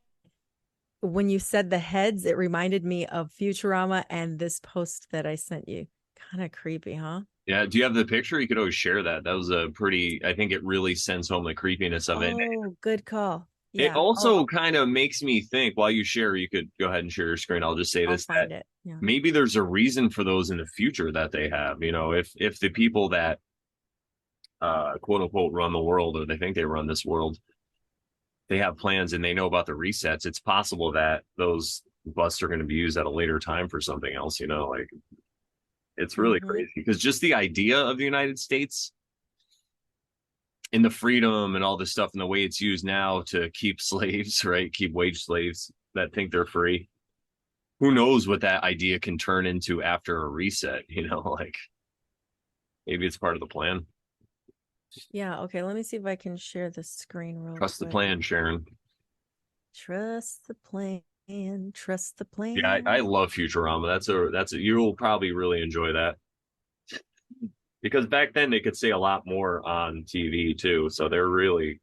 when you said the heads, it reminded me of Futurama and this post that I sent you. Kind of creepy, huh? Yeah. Do you have the picture? You could always share that. That was a pretty, I think it really sends home the creepiness of it. Oh, good call. It Yeah. also kind of makes me think while you share, you could go ahead and share your screen. I'll just say I'll this, find that it. Yeah. maybe there's a reason for those in the future that they have, if the people that quote unquote run the world, or they think they run this world, they have plans and they know about the resets. It's possible that those busts are going to be used at a later time for something else, like it's really crazy because just the idea of the United States and the freedom and all this stuff and the way it's used now to keep slaves, right? Keep wage slaves that think they're free. Who knows what that idea can turn into after a reset, like maybe it's part of the plan. Yeah. Okay. Let me see if I can share the screen real Trust quick. the plan, Sharon. Trust the plan. Trust the plan. Yeah, I love Futurama. That's a you'll probably really enjoy that. Because back then they could say a lot more on TV too. So they're really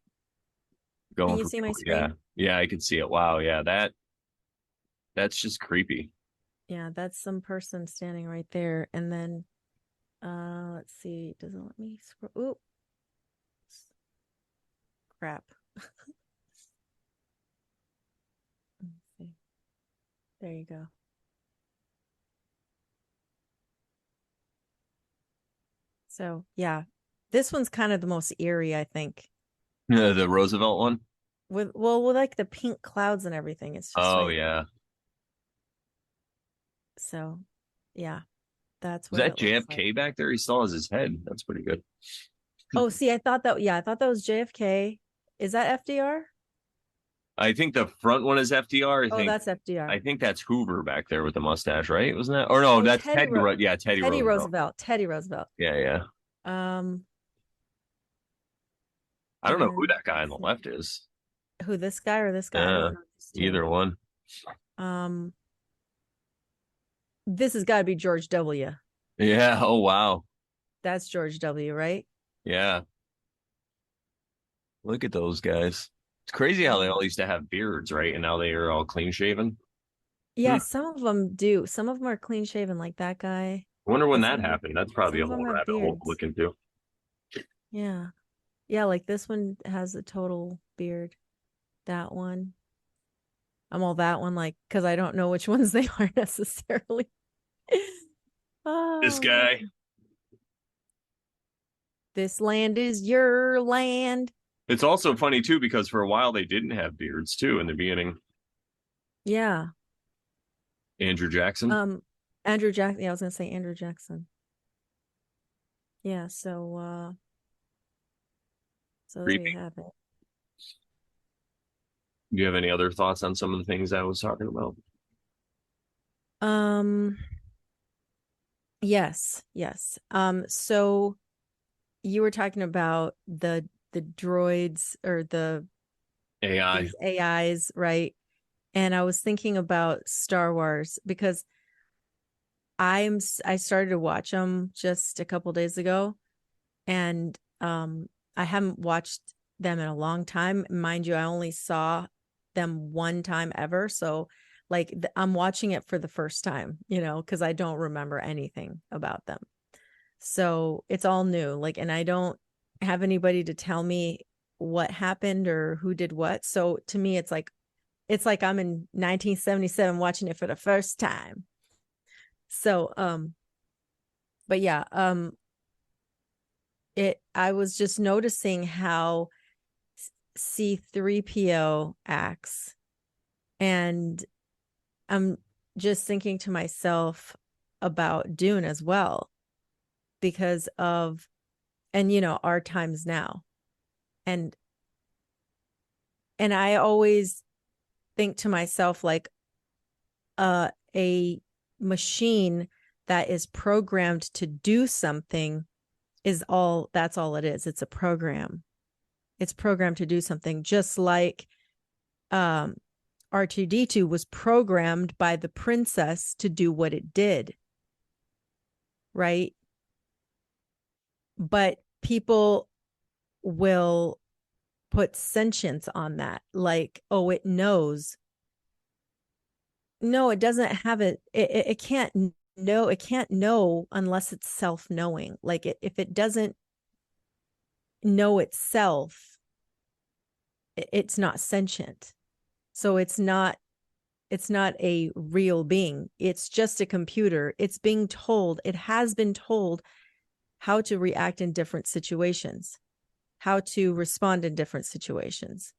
going Can you for see my people. screen? Yeah. Yeah, I can see it. Wow, yeah, that's just creepy. Yeah, that's some person standing right there. And then let's see. Does it let me scroll? Ooh. Crap. Let's see. There you go. So yeah, this one's kind of the most eerie, I think. The Roosevelt one? With like the pink clouds and everything. It's just Oh right. yeah. So yeah, that's Is what that it looks JFK like. back there? He still has his head. That's pretty good. Oh, see, I thought that was JFK. Is that FDR? I think the front one is FDR. Oh, that's FDR. I think that's Hoover back there with the mustache, right? Wasn't that? Or no, Oh, that's Teddy. Yeah, Teddy Roosevelt. Teddy Roosevelt. Yeah, yeah. I don't know who that guy on the left is. Who, this guy or this guy? I don't know. Either one. This has got to be George W. Yeah. Oh wow. That's George W, right? Yeah. Look at those guys. It's crazy how they all used to have beards, right? And now they are all clean shaven. Yeah, some of them do. Some of them are clean shaven, like that guy. I wonder when that happened. That's probably a some of whole them have rabbit hole to beards. look into. Yeah. Yeah, like this one has a total beard. That one. That one, like, because I don't know which ones they are necessarily. This guy. This land is your land. It's also funny too because for a while they didn't have beards too in the beginning. Yeah. Andrew Jackson. Andrew Jackson. Yeah, I was gonna say Andrew Jackson. Yeah, so there you have it. Do you have any other thoughts on some of the things I was talking about? Yes. So you were talking about the droids or the these AIs, right? And I was thinking about Star Wars because I started to watch them just a couple days ago, and I haven't watched them in a long time. Mind you, I only saw them one time ever, so like I'm watching it for the first time, because I don't remember anything about them. So it's all new, like, and I don't have anybody to tell me what happened or who did what. So to me, it's like I'm in 1977 watching it for the first time. So, but yeah, I was just noticing how C-3PO acts, and I'm just thinking to myself about Dune as well, because of, and our times now, and I always think to myself, like, a machine that is programmed to do something that's all it is. It's a program. It's programmed to do something, just like R2D2 was programmed by the princess to do what it did, right? But people will put sentience on that, like, oh, it knows. No, it doesn't have it can't know. It can't know unless it's self-knowing. Like if it doesn't know itself, it's not sentient. So it's not a real being. It's just a computer. It's being told, it has been told how to react in different situations, how to respond in different situations.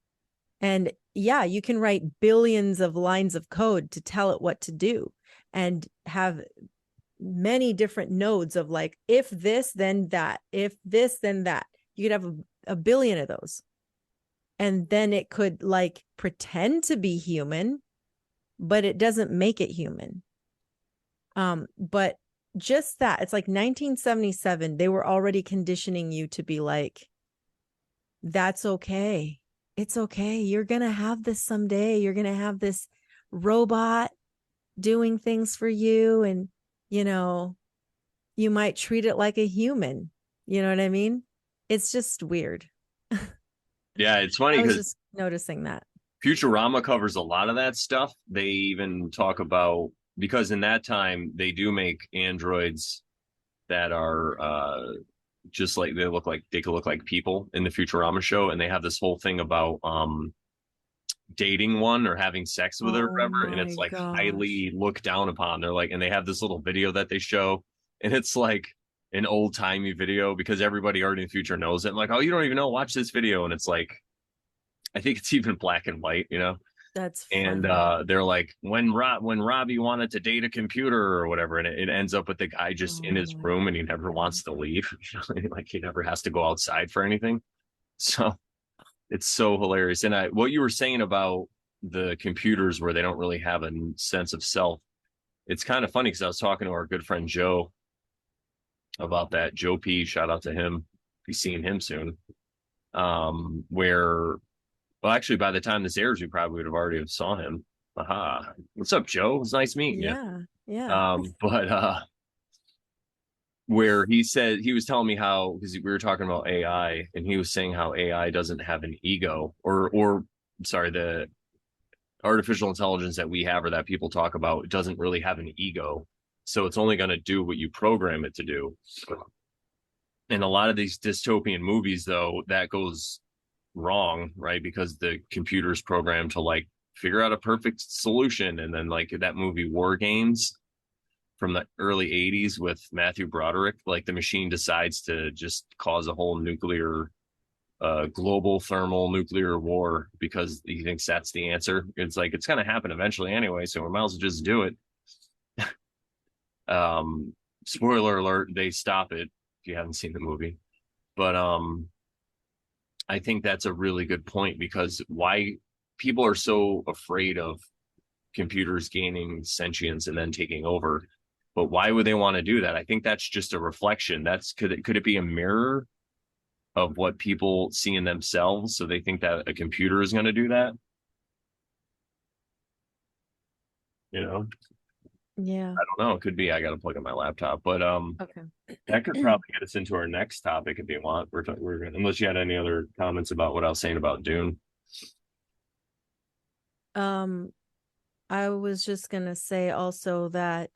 And yeah, you can write billions of lines of code to tell it what to do and have many different nodes of like, if this, then that, if this, then that. You could have a billion of those. And then it could like pretend to be human, but it doesn't make it human. But just that, it's like 1977, they were already conditioning you to be like, that's okay. It's okay. You're going to have this someday. You're going to have this robot doing things for you. And, you might treat it like a human. You know what I mean? It's just weird. Yeah, it's funny I was because just noticing that. Futurama covers a lot of that stuff. They even talk about, because in that time they do make androids that are just like they could look like people in the Futurama show, and they have this whole thing about dating one or having sex with her or Oh whatever, and it's my like gosh. highly looked down upon. They're like, and they have this little video that they show, and it's like an old timey video because everybody already in the future knows it. I'm like, oh, you don't even know? Watch this video, and it's like, I think it's even black and white. That's And funny. they're like, when Robbie wanted to date a computer or whatever, and it ends up with the guy just in Oh his my room, and he never God. wants to leave. Like he never has to go outside for anything. So it's so hilarious. And what you were saying about the computers where they don't really have a sense of self, it's kind of funny because I was talking to our good friend Joe about that. Joe P, shout out to him. Be seeing him soon. Where Well, actually, by the time this airs, we probably would have already have saw him. Aha. What's up, Joe? It's nice meeting you. Yeah. Yeah. But where he said he was telling me how, because we were talking about AI, and he was saying how AI doesn't have an ego, or sorry, the artificial intelligence that we have or that people talk about doesn't really have an ego. So it's only going to do what you program it to do. In a lot of these dystopian movies, though, that goes wrong, right? Because the computer's programmed to like figure out a perfect solution. And then like that movie War Games from the early 80s with Matthew Broderick, like the machine decides to just cause a whole nuclear global thermal nuclear war because he thinks that's the answer. It's like it's going to happen eventually anyway, so we might as well just do it. Spoiler alert, they stop it if you haven't seen the movie. But I think that's a really good point, because why people are so afraid of computers gaining sentience and then taking over. But why would they want to do that? I think that's just a reflection. Could it be a mirror of what people see in themselves? So they think that a computer is going to do that. You know, Yeah. I don't know. It could be. I got to plug in my laptop, but Okay. that could probably get us into our next topic if you want. We're gonna, unless you had any other comments about what I was saying about Dune. um, I was just gonna say also that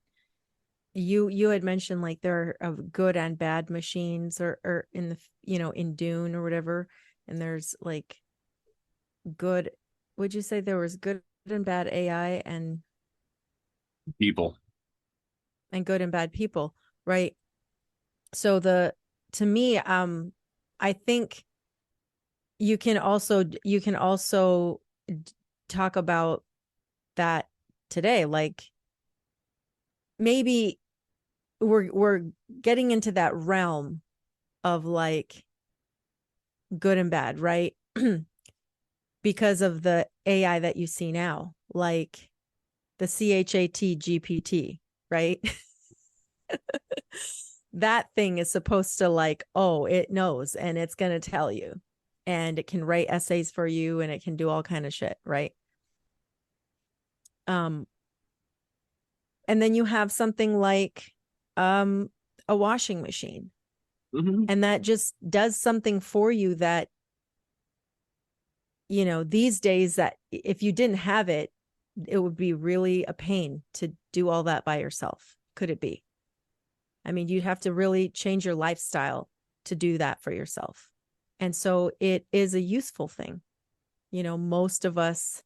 you had mentioned like there are good and bad machines or in the in Dune or whatever, and there's like good. Would you say there was good and bad AI People, and good and bad people, right? So to me, I think you can also talk about that today. Like maybe we're getting into that realm of like good and bad, right? Because of the AI that you see now, like the CHAT GPT, right? that thing is supposed to like, oh, it knows and it's going to tell you, and it can write essays for you, and it can do all kind of shit, right? And then you have something like a washing machine, and that just does something for you that, these days, that if you didn't have it, it would be really a pain to do all that by yourself. Could it be? I mean, you'd have to really change your lifestyle to do that for yourself. And so it is a useful thing. Most of us,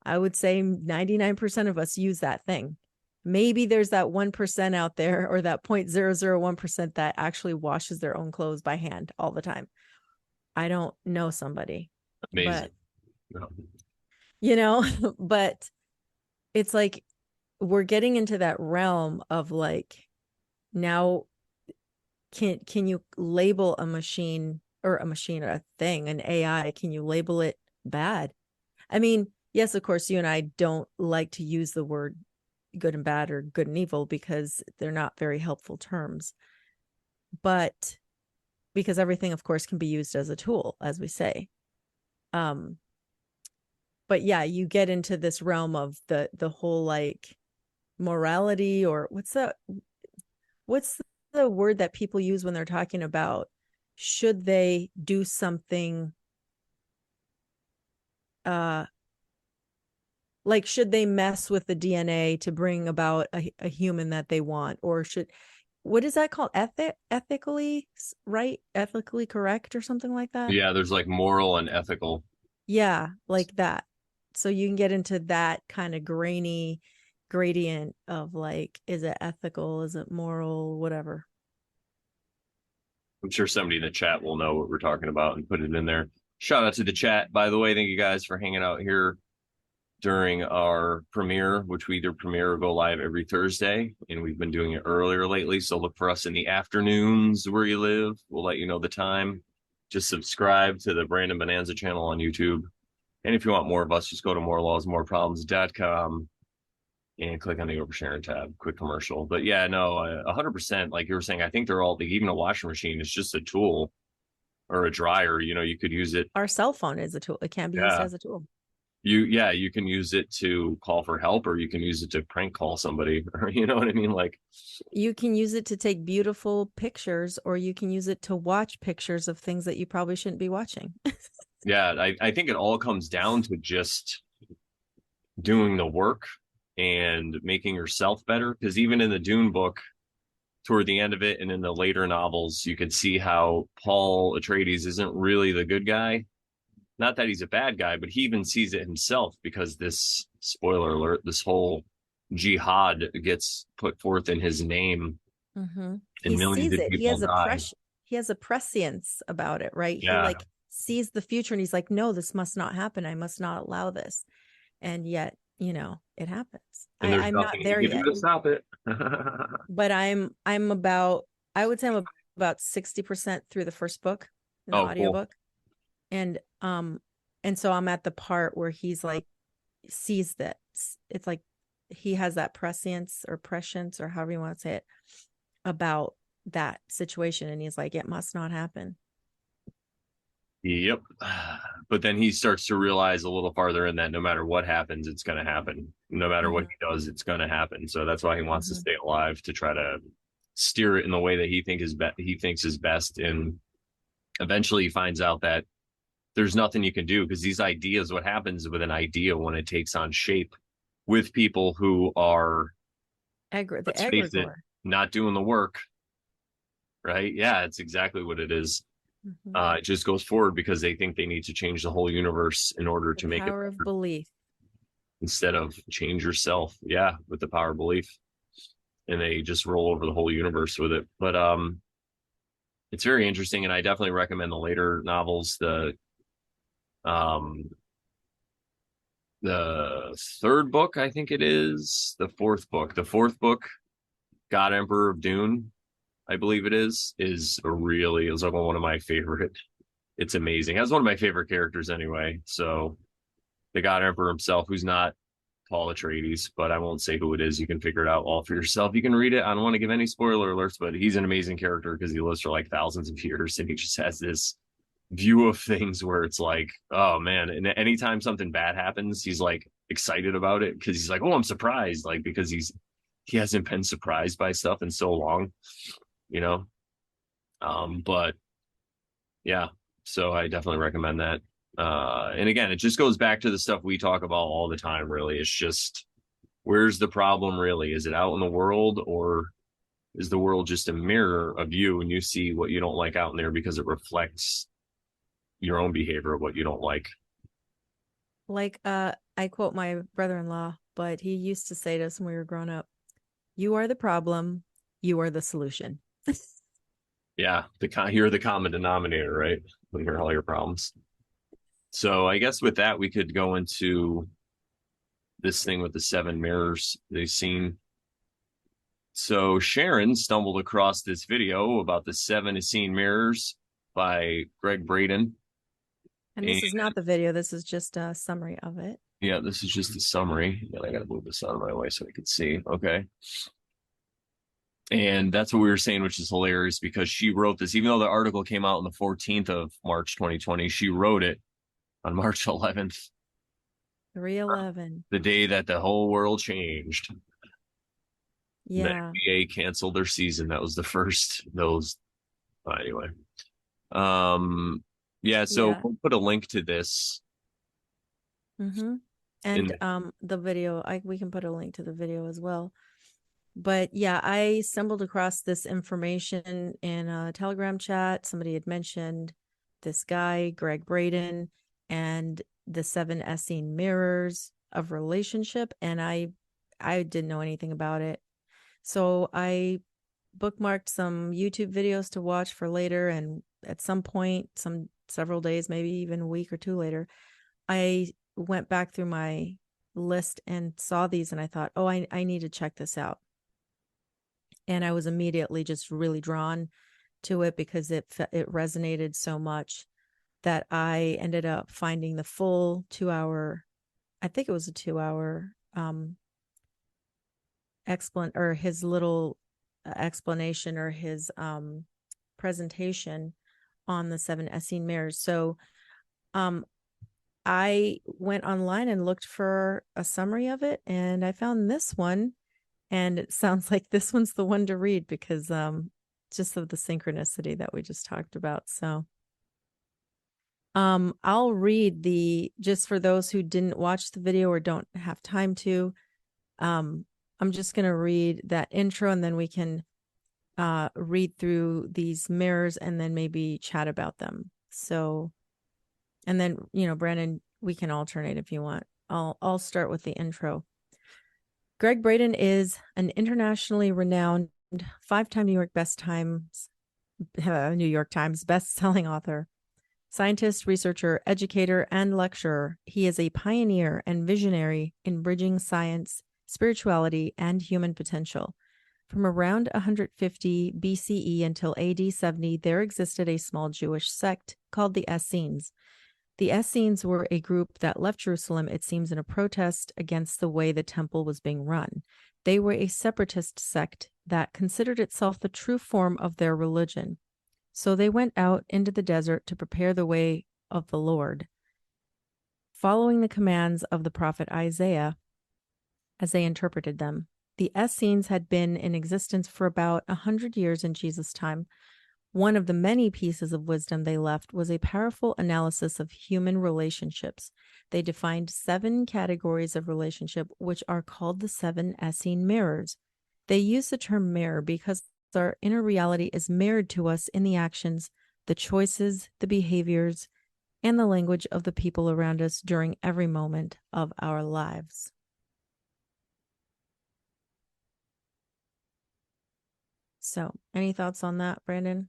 I would say 99% of us use that thing. Maybe there's that 1% out there, or that 0.001% that actually washes their own clothes by hand all the time. I don't know somebody. Amazing. But, but it's like we're getting into that realm of like, now can you label a machine or a thing, an AI, can you label it bad? I mean, yes, of course, you and I don't like to use the word good and bad or good and evil because they're not very helpful terms. But because everything, of course, can be used as a tool, as we say. But yeah, you get into this realm of the whole like morality, or what's the word that people use when they're talking about, should they do something, like, should they mess with the DNA to bring about a human that they want, or what is that called? Ethically right? Ethically correct or something like that? Yeah, there's like moral and ethical. Yeah, like that. So you can get into that kind of grainy gradient of like, is it ethical? Is it moral? Whatever. I'm sure somebody in the chat will know what we're talking about and put it in there. Shout out to the chat, by the way. Thank you guys for hanging out here during our premiere, which we either premiere or go live every Thursday. And we've been doing it earlier lately. So look for us in the afternoons where you live. We'll let you know the time. Just subscribe to the Brandon Bonanza channel on YouTube. And if you want more of us, just go to morelawsmoreproblems.com and click on the oversharing tab. Quick commercial. But yeah, no, 100%. Like you were saying, I think they're all, even a washing machine is just a tool, or a dryer. You could use it. Our cell phone is a tool. It can be used as a tool. You can use it to call for help, or you can use it to prank call somebody, or you know what I mean? Like, you can use it to take beautiful pictures, or you can use it to watch pictures of things that you probably shouldn't be watching. Yeah, I think it all comes down to just doing the work and making yourself better. Because even in the Dune book, toward the end of it, and in the later novels, you can see how Paul Atreides isn't really the good guy. Not that he's a bad guy, but he even sees it himself, because this, spoiler alert, this whole jihad gets put forth in his name, and he millions sees of it. people die. He has a prescience about it, right? Yeah. He like sees the future, and he's like, no, this must not happen. I must not allow this. And yet, it happens. I'm not there yet to stop it. But I'm about, I would say I'm about 60% through the first book in the audiobook. Cool. And so I'm at the part where he's like, sees that it's like he has that prescience or prescience, or however you want to say it, about that situation, and he's like, it must not happen. Yep. But then he starts to realize a little farther in that no matter what happens, it's going to happen. No matter what he does, it's going to happen. So that's why he wants to stay alive, to try to steer it in the way that he thinks is best. And eventually he finds out that there's nothing you can do, because these ideas, what happens with an idea when it takes on shape with people who are not doing the work, right? Yeah, it's exactly what it is. It just goes forward because they think they need to change the whole universe in order to make it power of belief, instead of change yourself. Yeah, with the power of belief, and they just roll over the whole universe with it. But it's very interesting, and I definitely recommend the later novels. The third book, I think it is the fourth book. The fourth book, God Emperor of Dune, I believe it is like one of my favorite. It's amazing. It has one of my favorite characters anyway. So the God Emperor himself, who's not Paul Atreides, but I won't say who it is. You can figure it out all for yourself. You can read it. I don't want to give any spoiler alerts, but he's an amazing character because he lives for like thousands of years and he just has this view of things where it's like, oh man. And anytime something bad happens, he's like excited about it because he's like, oh, I'm surprised. Like, because he hasn't been surprised by stuff in so long, you know? But yeah, so I definitely recommend that. And again, it just goes back to the stuff we talk about all the time, really. It's just, where's the problem really? Is it out in the world, or is the world just a mirror of you and you see what you don't like out in there because it reflects your own behavior of what you don't like? Like, I quote my brother-in-law, but he used to say to us when we were growing up, you are the problem, you are the solution. Yeah, you're the common denominator, right? When you're all your problems. So I guess with that, we could go into this thing with the seven mirrors they've seen. So Sharon stumbled across this video about the seven Essene mirrors by Gregg Braden. And And this is not the video, this is just a summary of it. yeah, this is just a summary. Yeah, I gotta move this out of my way so I can see. Okay. And that's what we were saying, which is hilarious because she wrote this, even though the article came out on the 14th of March 2020, she wrote it on March 11th, 311. the day that the whole world changed. The Yeah. NBA canceled their season. That was the first those anyway. Um yeah, so Yeah. we'll put a link to this Mm-hmm. in And the video, we can put a link to the video as well. But yeah, I stumbled across this information in a Telegram chat. Somebody had mentioned this guy, Gregg Braden, and the seven Essene mirrors of relationship. And I didn't know anything about it. So I bookmarked some YouTube videos to watch for later. And at some point, several days, maybe even a week or two later, I went back through my list and saw these and I thought, oh, I need to check this out. And I was immediately just really drawn to it because it resonated so much that I ended up finding the full 2 hour, I think it was a 2 hour or his little explanation or his presentation on the seven Essene mirrors. So I went online and looked for a summary of it and I found this one. And it sounds like this one's the one to read because just of the synchronicity that we just talked about. So I'll read just for those who didn't watch the video or don't have time to. I'm just going to read that intro and then we can read through these mirrors and then maybe chat about them. So, and then, Brandon, we can alternate if you want. I'll start with the intro. Gregg Braden is an internationally renowned 5-time New York Times best-selling author, scientist, researcher, educator, and lecturer. He is a pioneer and visionary in bridging science, spirituality, and human potential. From around 150 BCE until AD 70, there existed a small Jewish sect called the Essenes. The Essenes were a group that left Jerusalem, it seems, in a protest against the way the temple was being run. They were a separatist sect that considered itself the true form of their religion. So they went out into the desert to prepare the way of the Lord, following the commands of the prophet Isaiah as they interpreted them. The Essenes had been in existence for about 100 years in Jesus' time. One of the many pieces of wisdom they left was a powerful analysis of human relationships. They defined 7 categories of relationship, which are called the 7 Essene mirrors. They use the term mirror because our inner reality is mirrored to us in the actions, the choices, the behaviors, and the language of the people around us during every moment of our lives. So, any thoughts on that, Brandon?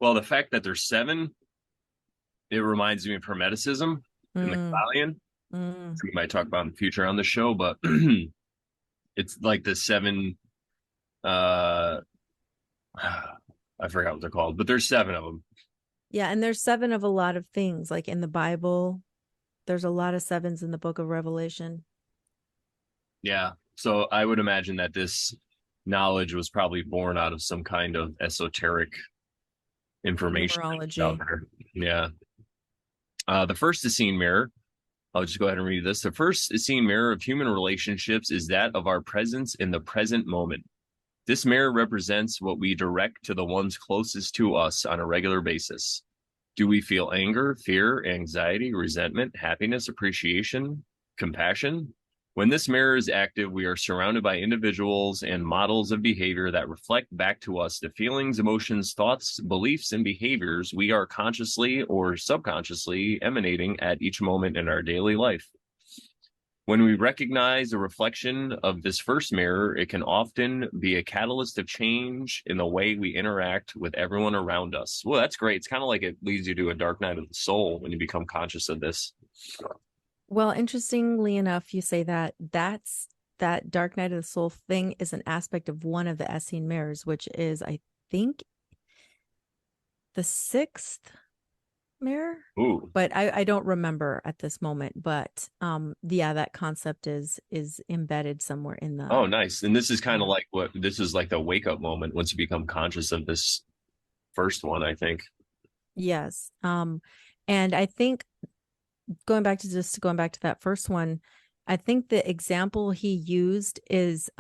well, the fact that there's 7, it reminds me of Hermeticism in the Kabbalion. We might talk about in the future on the show, but it's like the 7 I forgot what they're called, but there's 7 of them. Yeah, and there's 7 of a lot of things. Like in the Bible, there's a lot of 7s in the book of Revelation. Yeah. So I would imagine that this knowledge was probably born out of some kind of esoteric information out Numerology. there. Yeah. The first Essene mirror, I'll just go ahead and read this. The first Essene mirror of human relationships is that of our presence in the present moment. This mirror represents what we direct to the ones closest to us on a regular basis. Do we feel anger, fear, anxiety, resentment, happiness, appreciation, compassion? When this mirror is active, we are surrounded by individuals and models of behavior that reflect back to us the feelings, emotions, thoughts, beliefs, and behaviors we are consciously or subconsciously emanating at each moment in our daily life. When we recognize a reflection of this first mirror, it can often be a catalyst of change in the way we interact with everyone around us. Well, that's great. It's kind of like it leads you to a dark night of the soul when you become conscious of this. Well, interestingly enough, you say that Dark Night of the Soul thing is an aspect of one of the Essene mirrors, which is, I think, the sixth mirror, Ooh. but I don't remember at this moment. But yeah, that concept is embedded somewhere in Oh, the nice. And this is kind of yeah. like what this is like the wake up moment once you become conscious of this first one, I think. Yes. And I think going back to that first one, I think the example he used is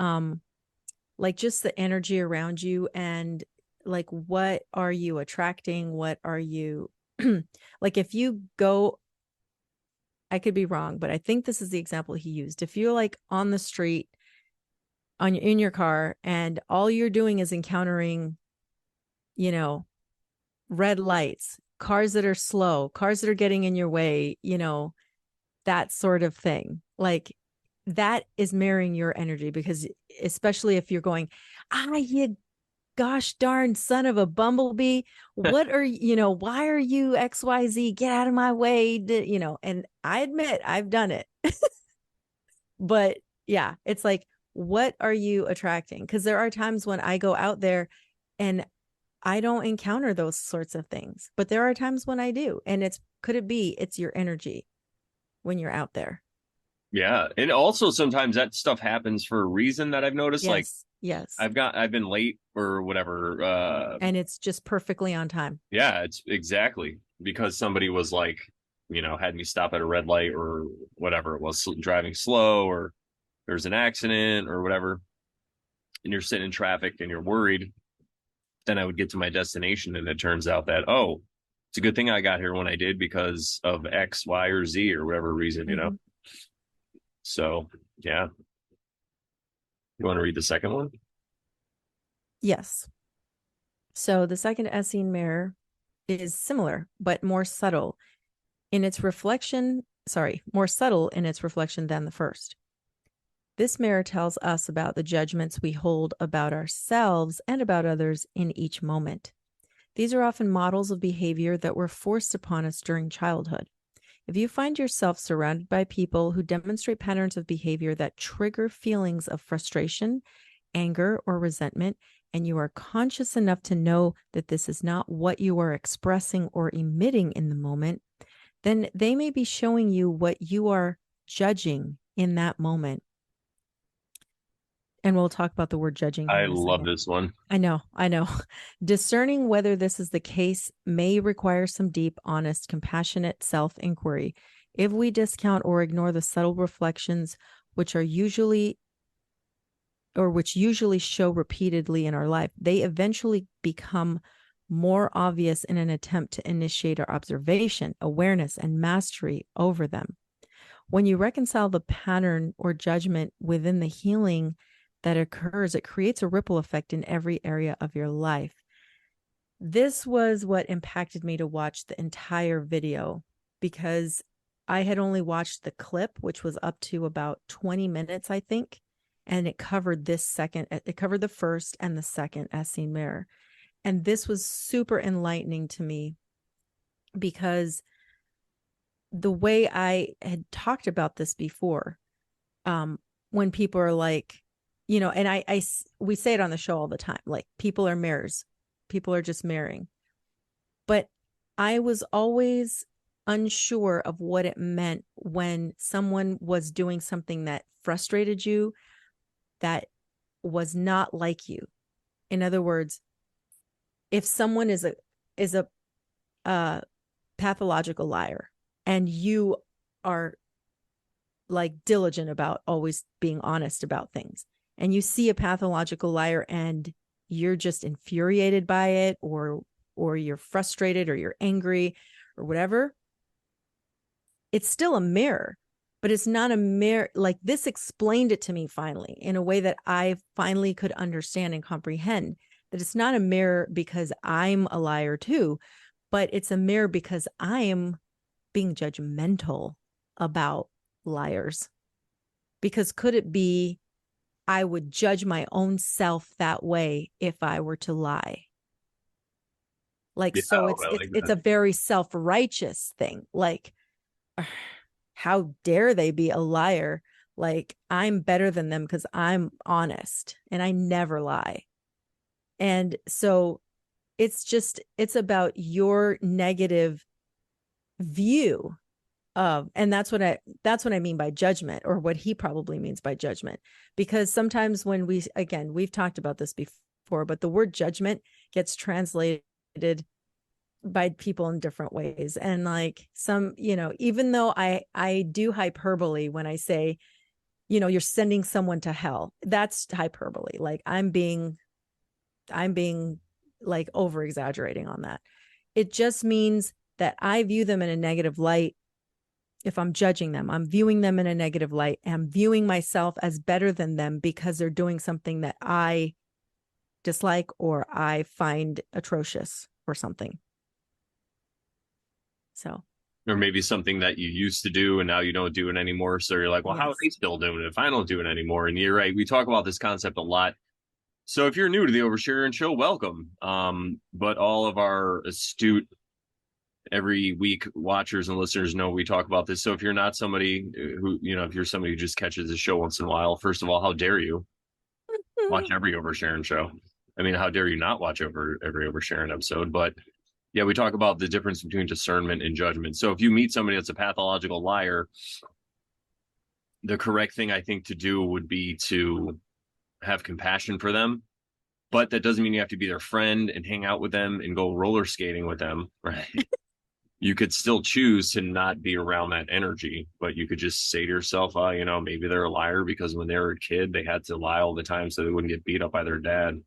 like just the energy around you, and like what are you attracting, what are you like if you go, I could be wrong, but I think this is the example he used. If you're like on the street in your car and all you're doing is encountering, you know, red lights, cars that are slow, cars that are getting in your way, that sort of thing. Like that is mirroring your energy, because especially if you're going, you gosh darn son of a bumblebee, what are why are you XYZ, get out of my way, and I admit I've done it. But yeah, it's like, what are you attracting? Because there are times when I go out there and I don't encounter those sorts of things, but there are times when I do. And it's your energy when you're out there. Yeah. And also sometimes that stuff happens for a reason that I've noticed. Like Yes, yes. I've been late or whatever. And it's just perfectly on time. Yeah, it's exactly because somebody was like, had me stop at a red light or whatever it was, driving slow, or there's an accident or whatever, and you're sitting in traffic and you're worried. Then I would get to my destination, and it turns out that, oh, it's a good thing I got here when I did because of X, Y, or Z or whatever reason. Mhm. So, yeah. You want to read the second one? Yes. So the second Essene mirror is similar, but more subtle in its reflection. Sorry, more subtle in its reflection than the first. This mirror tells us about the judgments we hold about ourselves and about others in each moment. These are often models of behavior that were forced upon us during childhood. If you find yourself surrounded by people who demonstrate patterns of behavior that trigger feelings of frustration, anger, or resentment, and you are conscious enough to know that this is not what you are expressing or emitting in the moment, then they may be showing you what you are judging in that moment. And we'll talk about the word judging here I in a love second. this one. I know. Discerning whether this is the case may require some deep, honest, compassionate self-inquiry. If we discount or ignore the subtle reflections which usually show repeatedly in our life, they eventually become more obvious in an attempt to initiate our observation, awareness, and mastery over them. When you reconcile the pattern or judgment within the healing that occurs, it creates a ripple effect in every area of your life. This was what impacted me to watch the entire video, because I had only watched the clip, which was up to about 20 minutes, I think. And it covered it covered the first and the second Essene mirror. And this was super enlightening to me, because the way I had talked about this before, when people are like, and we say it on the show all the time, like people are mirrors, people are just mirroring. But I was always unsure of what it meant when someone was doing something that frustrated you that was not like you. In other words, if someone is a pathological liar and you are like diligent about always being honest about things, and you see a pathological liar and you're just infuriated by it, or you're frustrated, or you're angry, or whatever, it's still a mirror, but it's not a mirror. Like, this explained it to me finally in a way that I finally could understand and comprehend, that it's not a mirror because I'm a liar too, but it's a mirror because I am being judgmental about liars. Because could it be I would judge my own self that way if I were to lie? Like, Yeah, so I like it's that. a very self-righteous thing. Like, how dare they be a liar? Like, I'm better than them because I'm honest and I never lie. And so it's about your negative view of, and that's what I mean by judgment, or what he probably means by judgment. Because sometimes when we've talked about this before, but the word judgment gets translated by people in different ways. And like, some, even though I do hyperbole when I say, you're sending someone to hell, that's hyperbole. Like, I'm being like over exaggerating on that. It just means that I view them in a negative light. If I'm judging them, I'm viewing them in a negative light. I'm viewing myself as better than them because they're doing something that I dislike or I find atrocious or something. So, Or maybe something that you used to do and now you don't do it anymore. So you're like, well, how are yes. they still doing it if I don't do it anymore? And you're right. We talk about this concept a lot. So if you're new to the Oversharing Show, welcome. But all of our astute every week watchers and listeners know we talk about this. So if you're not somebody who, if you're somebody who just catches the show once in a while, first of all, how dare you watch every Oversharing show? I mean, how dare you not watch every Oversharing episode? But yeah, we talk about the difference between discernment and judgment. So if you meet somebody that's a pathological liar, the correct thing I think to do would be to have compassion for them. But that doesn't mean you have to be their friend and hang out with them and go roller skating with them, right? You could still choose to not be around that energy, but you could just say to yourself, maybe they're a liar because when they were a kid, they had to lie all the time so they wouldn't get beat up by their dad.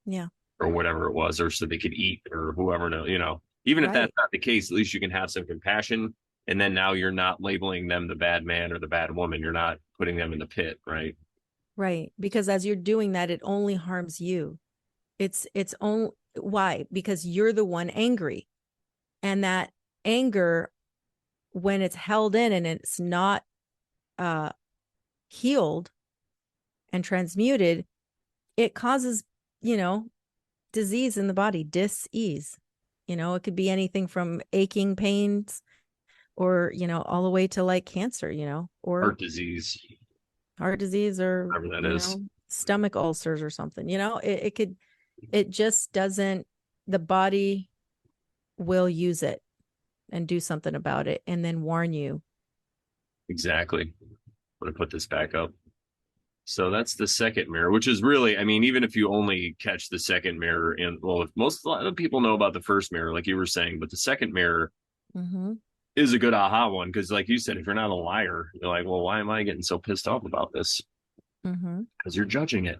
Yeah. Or whatever it was, or so they could eat, or whoever knows, even if that's Right. not the case, at least you can have some compassion. And then now you're not labeling them the bad man or the bad woman. You're not putting them in the pit, right? Right. Because as you're doing that, it only harms you. It's only, why? Because you're the one angry. And that anger, when it's held in and it's not healed and transmuted, it causes, disease in the body, dis-ease. It could be anything from aching pains or, all the way to like cancer, or Heart disease, heart disease, or, whatever that is. stomach ulcers or something. It just doesn't, the body will use it and do something about it and then warn you. Exactly. I'm going to put this back up. So that's the second mirror, which is really, I mean, even if you only catch the second mirror if a lot of people know about the first mirror, like you were saying, but the second mirror Mm-hmm. is a good aha one. Cause like you said, if you're not a liar, you're like, well, why am I getting so pissed off about this? Mm-hmm. Because you're judging it.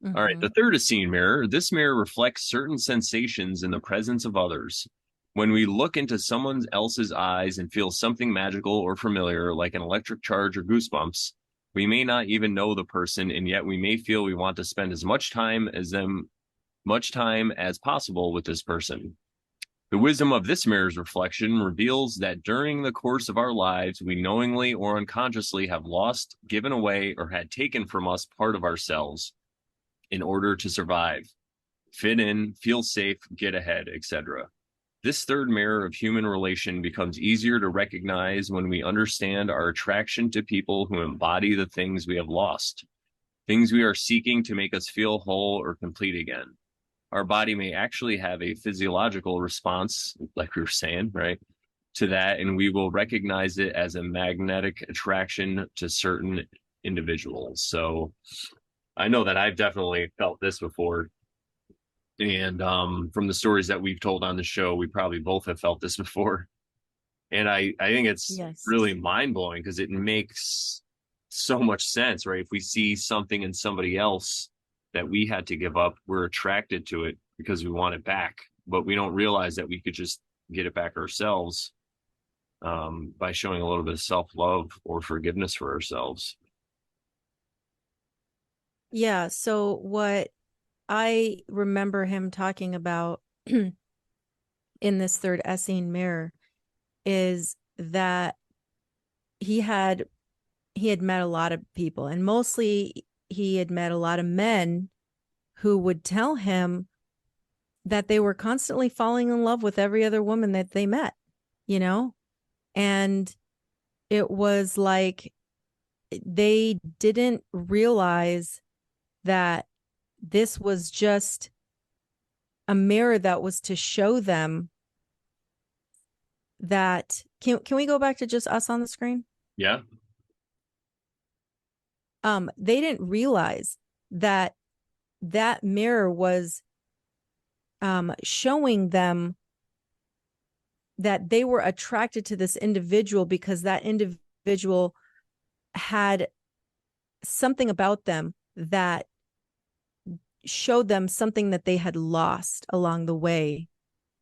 All right. Mm-hmm. The third Essene mirror. This mirror reflects certain sensations in the presence of others. When we look into someone else's eyes and feel something magical or familiar, like an electric charge or goosebumps, we may not even know the person, and yet we may feel we want to spend as much time as possible with this person. The wisdom of this mirror's reflection reveals that during the course of our lives, we knowingly or unconsciously have lost, given away, or had taken from us part of ourselves in order to survive, fit in, feel safe, get ahead, etc. This third mirror of human relation becomes easier to recognize when we understand our attraction to people who embody the things we have lost, things we are seeking to make us feel whole or complete again. Our body may actually have a physiological response, like we were saying, right, to that, and we will recognize it as a magnetic attraction to certain individuals. So I know that I've definitely felt this before. And from the stories that we've told on the show, we probably both have felt this before. And I think it's Yes. really mind blowing because it makes so much sense, right? If we see something in somebody else that we had to give up, we're attracted to it because we want it back, but we don't realize that we could just get it back ourselves by showing a little bit of self love or forgiveness for ourselves. Yeah. So what I remember him talking about in this third Essene mirror is that he had met a lot of people, and mostly he had met a lot of men who would tell him that they were constantly falling in love with every other woman that they met, you know? And it was like they didn't realize that this was just a mirror that was to show them that can we go back to just us on the screen? Yeah. They didn't realize that that mirror was showing them that they were attracted to this individual because that individual had something about them that showed them something that they had lost along the way,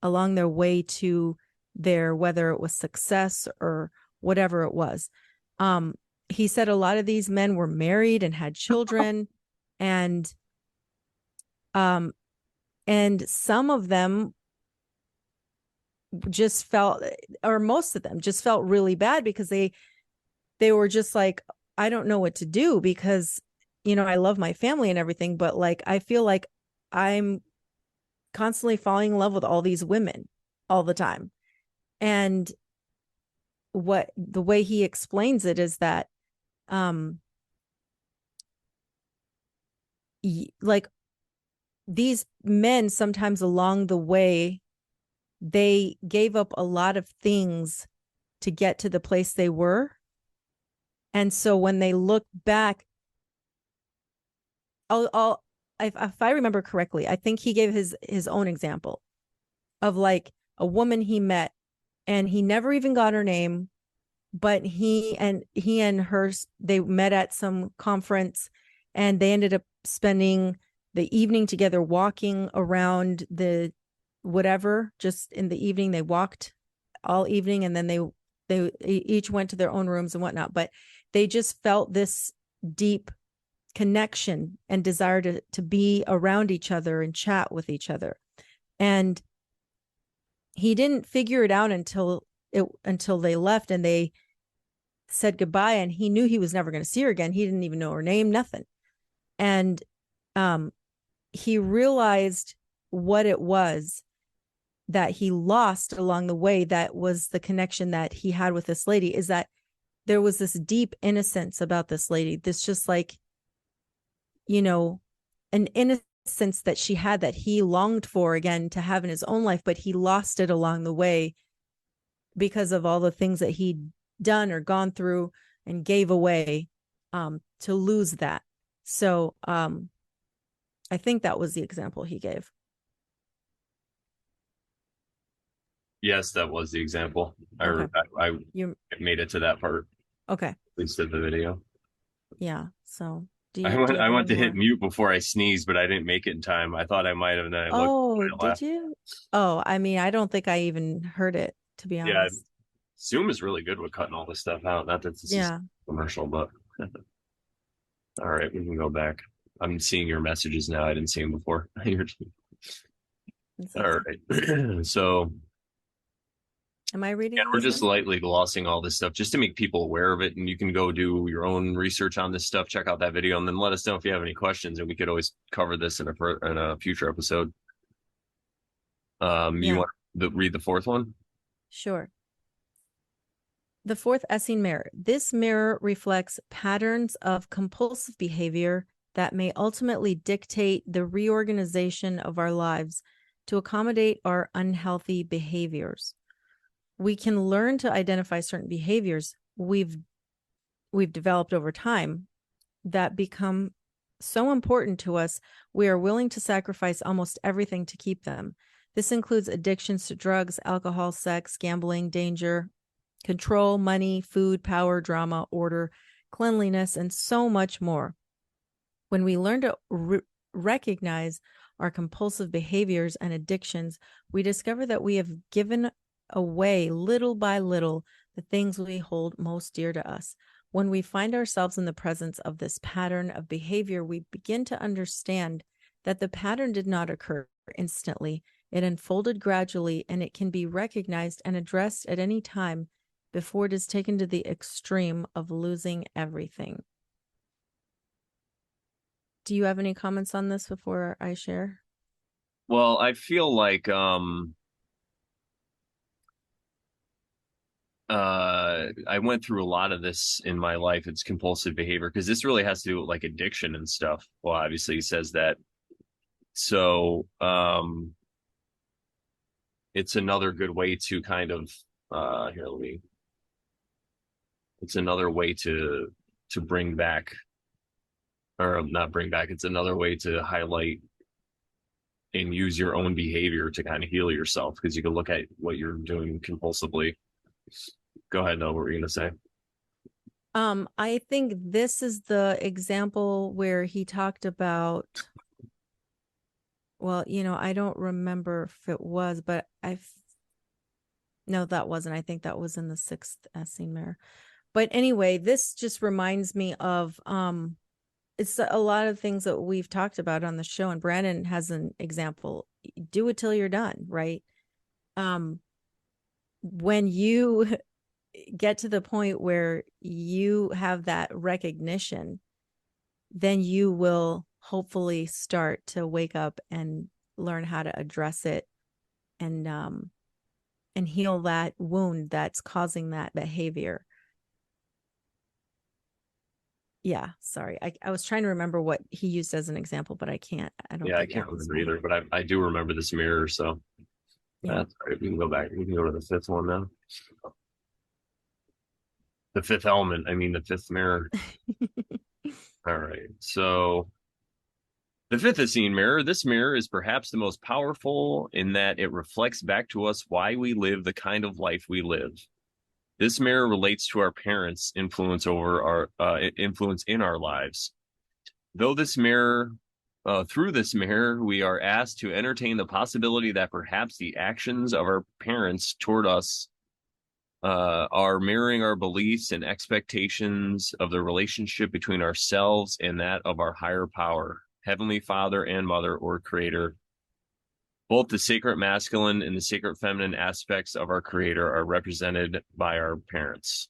along their way to their, whether it was success or whatever it was. He said a lot of these men were married and had children, and some of them just felt, or most of them just felt really bad because they were just like, I don't know what to do because, you know, I love my family and everything, but like, I feel like I'm constantly falling in love with all these women all the time. And what the way he explains it is that, like these men sometimes along the way, they gave up a lot of things to get to the place they were. And so when they look back, if I remember correctly, I think he gave his own example of like a woman he met and he never even got her name, but he and her, they met at some conference and they ended up spending the evening together walking around the whatever, just in the evening. They walked all evening and then they each went to their own rooms and whatnot, but they just felt this deep connection and desire to be around each other and chat with each other. And he didn't figure it out until they left and they said goodbye, and he knew he was never going to see her again. He didn't even know her name, nothing. And he realized what it was that he lost along the way. That was the connection that he had with this lady, is that there was this deep innocence about this lady. This just like, you know, an innocence that she had that he longed for again to have in his own life, but he lost it along the way because of all the things that he'd done or gone through and gave away, to lose that. So I think that was the example he gave. Yes, that was the example. Okay. I You made it to that part, okay? at least of the video. Yeah. So I went to hit more? mute before I sneezed, but I didn't make it in time. I thought I might have, and then I looked Oh, and I did laughed. you? Oh, I mean, I don't think I even heard it, to be Yeah, honest. Zoom is really good with cutting all this stuff out. Not that this is Yeah. commercial, but all right, we can go back. I'm seeing your messages now. I didn't see them before. All right. So Am I reading? yeah, we're these just now? lightly glossing all this stuff just to make people aware of it. And you can go do your own research on this stuff, check out that video, and then let us know if you have any questions. And we could always cover this in a future episode. You Yeah. want to read the fourth one? Sure. The fourth Essene mirror. This mirror reflects patterns of compulsive behavior that may ultimately dictate the reorganization of our lives to accommodate our unhealthy behaviors. We can learn to identify certain behaviors we've developed over time that become so important to us, we are willing to sacrifice almost everything to keep them. This includes addictions to drugs, alcohol, sex, gambling, danger, control, money, food, power, drama, order, cleanliness, and so much more. When we learn to recognize our compulsive behaviors and addictions, we discover that we have given away little by little the things we hold most dear to us. When we find ourselves in the presence of this pattern of behavior, we begin to understand that the pattern did not occur instantly. It unfolded gradually, and it can be recognized and addressed at any time before it is taken to the extreme of losing everything. Do you have any comments on this before I share? Well, I feel like I went through a lot of this in my life. It's compulsive behavior because this really has to do with like addiction and stuff. Well, obviously he says that. So it's another good way to kind of here, let me, it's another way to bring back, or not bring back, it's another way to highlight and use your own behavior to kind of heal yourself, because you can look at what you're doing compulsively. Go ahead, Noah, what were you gonna say? I think this is the example where he talked about, well, I don't remember if it was, but no, that wasn't. I think that was in the 6th Essene mirror. But anyway, this just reminds me of it's a lot of things that we've talked about on the show, and Brandon has an example. Do it till you're done, right? When you get to the point where you have that recognition, then you will hopefully start to wake up and learn how to address it and heal that wound that's causing that behavior. Yeah, sorry. I was trying to remember what he used as an example, but I can't. I don't. Yeah, I can't remember either, but I do remember this mirror. So yeah, that's right. We can go back. We can go to the 5th one now. The 5th element. I mean, the 5th mirror. All right. So the 5th Essene mirror. This mirror is perhaps the most powerful in that it reflects back to us why we live the kind of life we live. This mirror relates to our parents' influence over our influence in our lives. Though this mirror, through this mirror, we are asked to entertain the possibility that perhaps the actions of our parents toward us are mirroring our beliefs and expectations of the relationship between ourselves and that of our higher power, Heavenly Father and Mother or Creator. Both the sacred masculine and the sacred feminine aspects of our Creator are represented by our parents.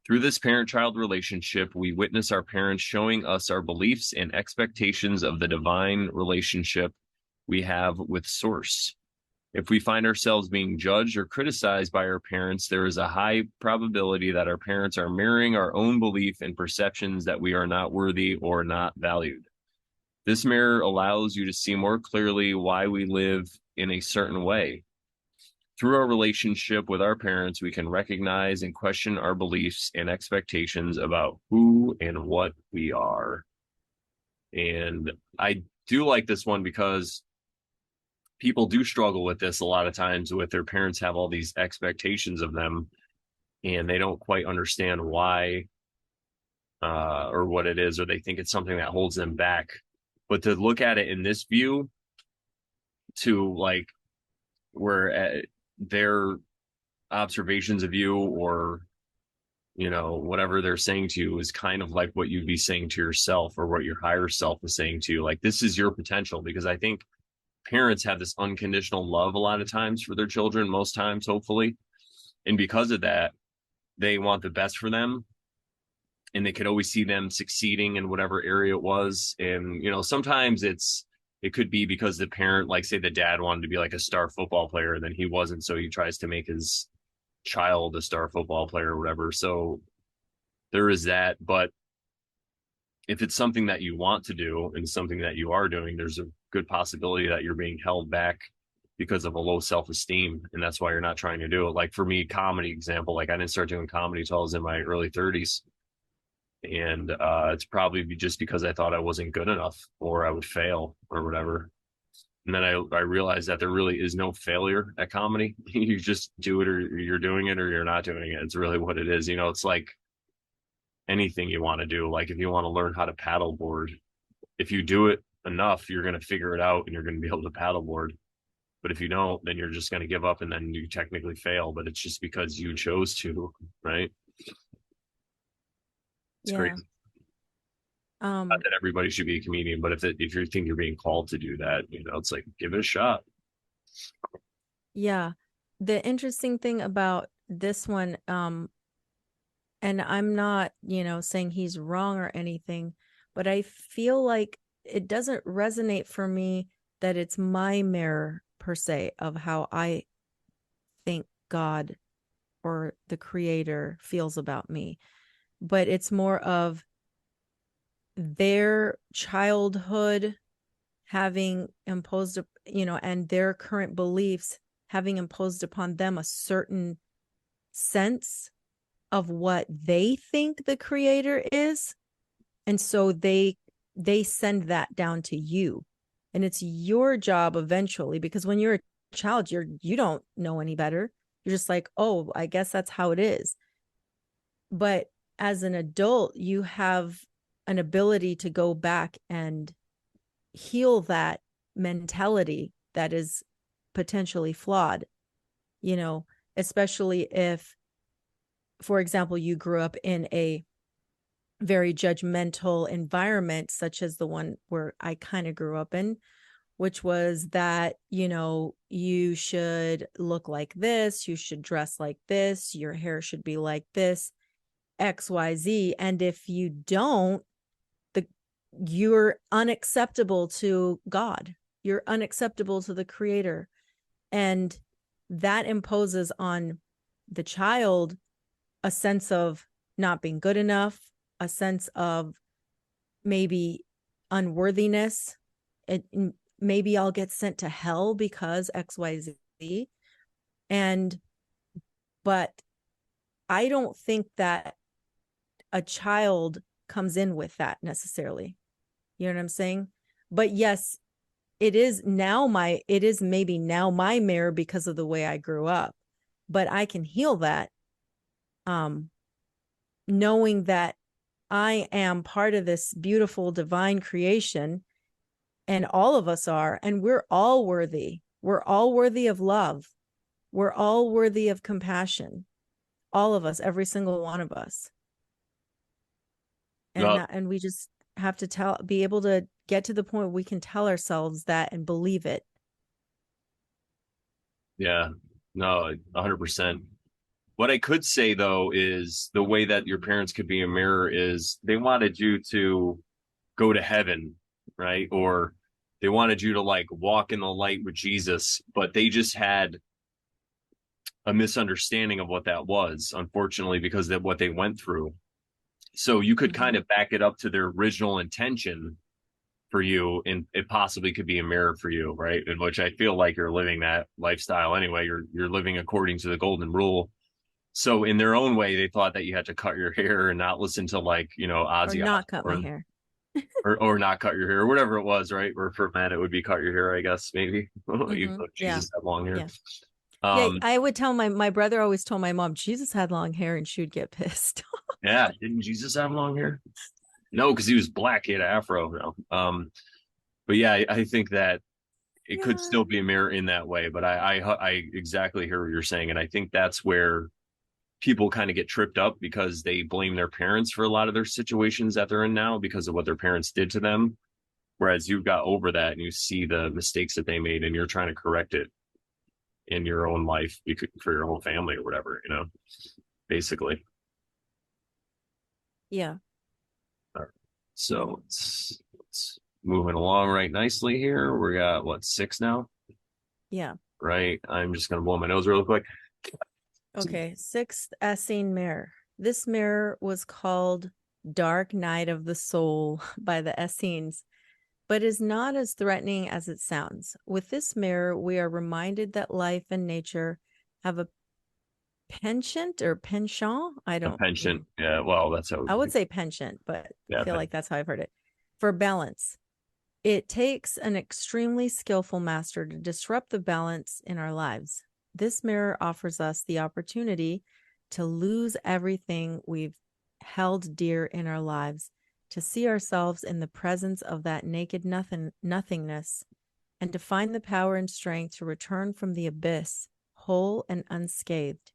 Through this parent-child relationship, we witness our parents showing us our beliefs and expectations of the divine relationship we have with Source. If we find ourselves being judged or criticized by our parents, there is a high probability that our parents are mirroring our own belief and perceptions that we are not worthy or not valued. This mirror allows you to see more clearly why we live in a certain way. Through our relationship with our parents, we can recognize and question our beliefs and expectations about who and what we are. And I do like this one because people do struggle with this a lot of times. With their parents have all these expectations of them and they don't quite understand why or what it is, or they think it's something that holds them back. But to look at it in this view, to like where their observations of you or whatever they're saying to you is kind of like what you'd be saying to yourself or what your higher self is saying to you. Like, this is your potential, because I think parents have this unconditional love a lot of times for their children, most times, hopefully. And because of that, they want the best for them. And they could always see them succeeding in whatever area it was. And, sometimes it could be because the parent, like say the dad wanted to be like a star football player, and then he wasn't. So he tries to make his child a star football player or whatever. So there is that. But if it's something that you want to do and something that you are doing, there's a good possibility that you're being held back because of a low self-esteem. And that's why you're not trying to do it. Like for me, comedy example, like I didn't start doing comedy until I was in my early 30s. And it's probably just because I thought I wasn't good enough or I would fail or whatever. And then I realized that there really is no failure at comedy. You just do it, or you're doing it, or you're not doing it. It's really what it is. You know, it's like anything you want to do. Like if you want to learn how to paddleboard, if you do it enough, you're going to figure it out and you're going to be able to paddleboard. But if you don't, then you're just going to give up and then you technically fail. But it's just because you chose to, right? It's Yeah. crazy. Not that everybody should be a comedian, but if you think you're being called to do that, you know, it's like give it a shot. Yeah. The interesting thing about this one, and I'm not, saying he's wrong or anything, but I feel like it doesn't resonate for me that it's my mirror per se of how I think God or the creator feels about me, but it's more of their childhood having imposed, and their current beliefs having imposed upon them a certain sense of what they think the creator is. And so they send that down to you. And it's your job eventually, because when you're a child, you don't know any better. You're just like, oh, I guess that's how it is. But as an adult, you have an ability to go back and heal that mentality that is potentially flawed, especially if, for example, you grew up in a very judgmental environment, such as the one where I kind of grew up in, which was that, you should look like this, you should dress like this, your hair should be like this, XYZ. And if you don't, you're unacceptable to God. You're unacceptable to the creator. And that imposes on the child a sense of not being good enough, a sense of maybe unworthiness. Maybe I'll get sent to hell because XYZ. But I don't think that a child comes in with that necessarily. You know what I'm saying? But yes, it is maybe now my mirror because of the way I grew up. But I can heal that, knowing that I am part of this beautiful divine creation, and all of us are, and we're all worthy. We're all worthy of love. We're all worthy of compassion. All of us, every single one of us. No, And we just have to be able to get to the point where we can tell ourselves that and believe it. yeah, no, 100%. What I could say though is the way that your parents could be a mirror is they wanted you to go to heaven, right? Or they wanted you to like walk in the light with Jesus, but they just had a misunderstanding of what that was, unfortunately, because of what they went through. So you could kind Mm-hmm. of back it up to their original intention for you, and it possibly could be a mirror for you, right? In which I feel like you're living that lifestyle anyway. You're living according to the golden rule. So in their own way, they thought that you had to cut your hair and not listen to like, Or Ozzy not cut my Osbourne, hair. or not cut your hair or whatever it was, right? Or for men, it would be cut your hair, I guess, maybe. Even Mm-hmm. though Yeah. Jesus had long hair. Yeah. Yeah. Um, I would tell my brother always told my mom Jesus had long hair, and she would get pissed. yeah, didn't Jesus have long hair? No, because he was black, he had an afro. No. But yeah, I think that it could Yeah. still be a mirror in that way. But I exactly hear what you're saying, and I think that's where people kind of get tripped up because they blame their parents for a lot of their situations that they're in now because of what their parents did to them. Whereas you've got over that and you see the mistakes that they made and you're trying to correct it in your own life for your whole family or whatever, basically. Yeah. All right. So it's moving along right nicely here. We got what, 6 now? Yeah. Right. I'm just going to blow my nose real quick. Okay. Sixth Essene mirror. This mirror was called Dark Night of the Soul by the Essenes, but is not as threatening as it sounds. With this mirror, we are reminded that life and nature have a penchant or penchant. I A don't, penchant. Yeah. Well, that's how. I would say penchant, but I Yeah. feel like that's how I've heard it. For balance, it takes an extremely skillful master to disrupt the balance in our lives. This mirror offers us the opportunity to lose everything we've held dear in our lives, to see ourselves in the presence of that naked nothingness, and to find the power and strength to return from the abyss, whole and unscathed.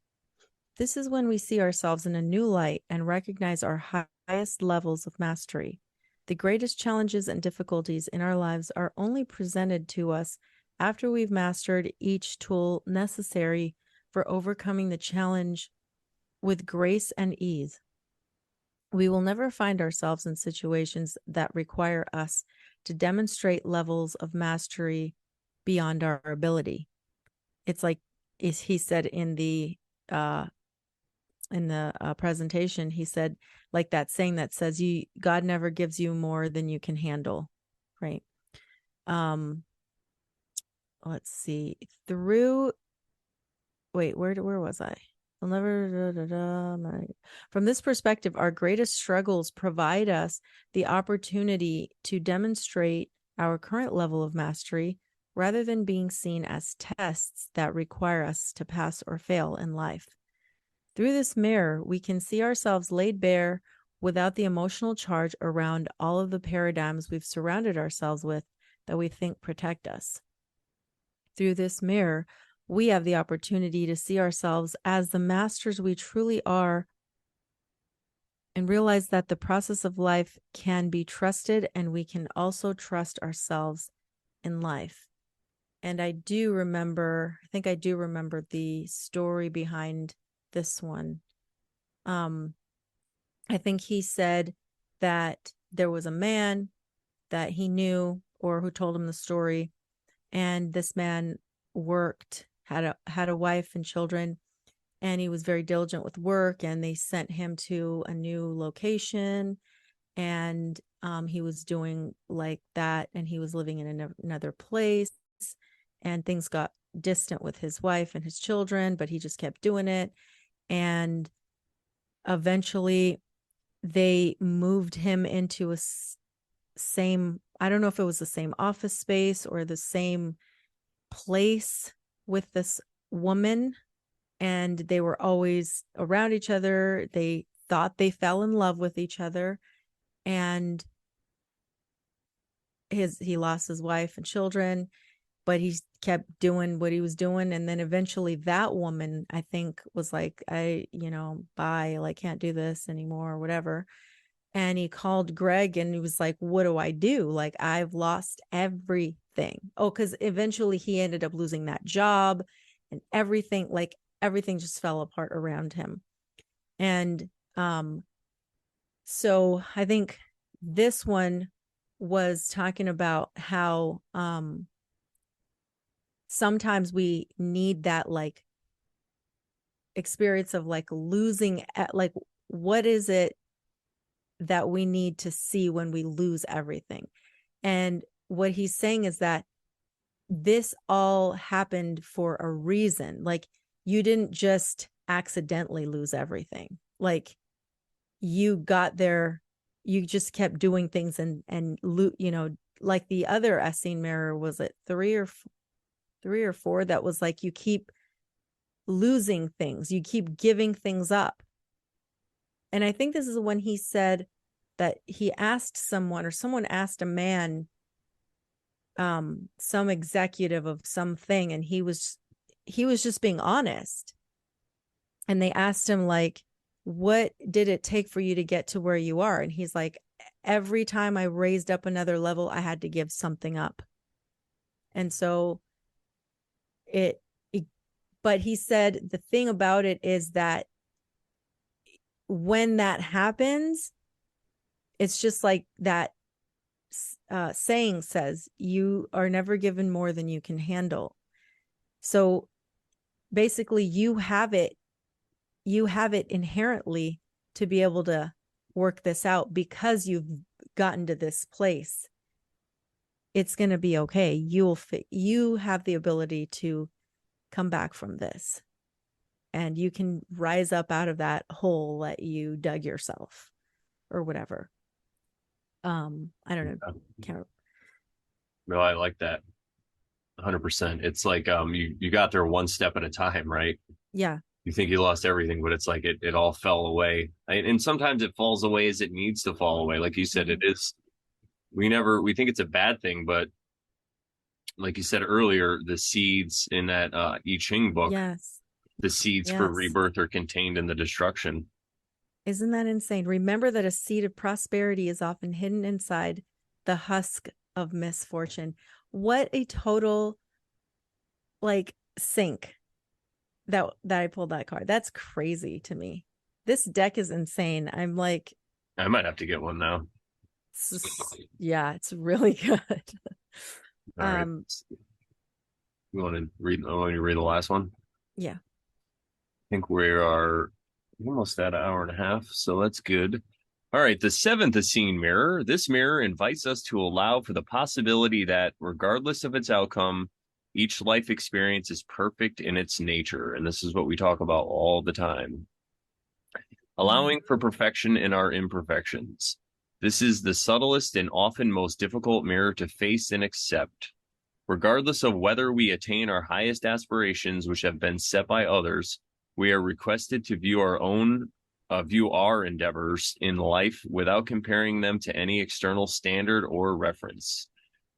This is when we see ourselves in a new light and recognize our highest levels of mastery. The greatest challenges and difficulties in our lives are only presented to us after we've mastered each tool necessary for overcoming the challenge with grace and ease. We will never find ourselves in situations that require us to demonstrate levels of mastery beyond our ability. It's like he said uh, in the presentation, he said, like that saying that says, "You God never gives you more than you can handle," right? Um, let's see. Through where was I? I'll never. From this perspective, our greatest struggles provide us the opportunity to demonstrate our current level of mastery rather than being seen as tests that require us to pass or fail in life. Through this mirror, we can see ourselves laid bare without the emotional charge around all of the paradigms we've surrounded ourselves with that we think protect us. Through this mirror, we have the opportunity to see ourselves as the masters we truly are and realize that the process of life can be trusted and we can also trust ourselves in life. And I think I do remember the story behind this one. I think he said that there was a man that he knew or who told him the story, and this man worked, had a wife and children, and he was very diligent with work, and they sent him to a new location, and he was doing like that, and he was living in another place, and things got distant with his wife and his children, but he just kept doing it, and eventually they moved him into a same, I don't know if it was the same office space or the same place with this woman, and they were always around each other. They thought they fell in love with each other, and he lost his wife and children, but he kept doing what he was doing. And then eventually that woman, I think, was like, bye, like, can't do this anymore or whatever. And he called Gregg and he was like, what do I do? Like, I've lost everything. Oh, because eventually he ended up losing that job and everything, like everything just fell apart around him. And so I think this one was talking about how sometimes we need that like experience of like losing at like, what is it that we need to see when we lose everything? And what he's saying is that this all happened for a reason. Like, you didn't just accidentally lose everything. Like, you got there, you just kept doing things and like the other Essene mirror, was it three or four, that was like, you keep losing things, you keep giving things up. And I think this is when he said that he asked someone, or someone asked a man, some executive of something, and he was just being honest. And they asked him, like, what did it take for you to get to where you are? And he's like, every time I raised up another level, I had to give something up. And so but he said the thing about it is that when that happens, it's just like that saying says, you are never given more than you can handle. So basically you have it inherently to be able to work this out, because you've gotten to this place. It's going to be okay. You have the ability to come back from this. and you can rise up out of that hole that you dug yourself or whatever. I don't know. Can't, No, I like that 100%. It's like you got there one step at a time, right? yeah. You think you lost everything, but it's like it all fell away. And sometimes it falls away as it needs to fall away. Like you said, it is we think it's a bad thing, but like you said earlier, the seeds in that I Ching book, Yes. the seeds for Yes. rebirth are contained in the destruction. Isn't that insane? Remember that a seed of prosperity is often hidden inside the husk of misfortune. What a total like sink that I pulled that card. That's crazy to me. This deck is insane. I'm like, I might have to get one now. yeah, it's really good. All right. You want to read? I want you to read the last one. Yeah. I think we are almost at an hour and a half, so that's good. All right, the seventh Essene mirror. This mirror invites us to allow for the possibility that, regardless of its outcome, each life experience is perfect in its nature. And this is what we talk about all the time. Allowing for perfection in our imperfections. This is the subtlest and often most difficult mirror to face and accept. Regardless of whether we attain our highest aspirations, which have been set by others, we are requested to view our endeavors in life without comparing them to any external standard or reference.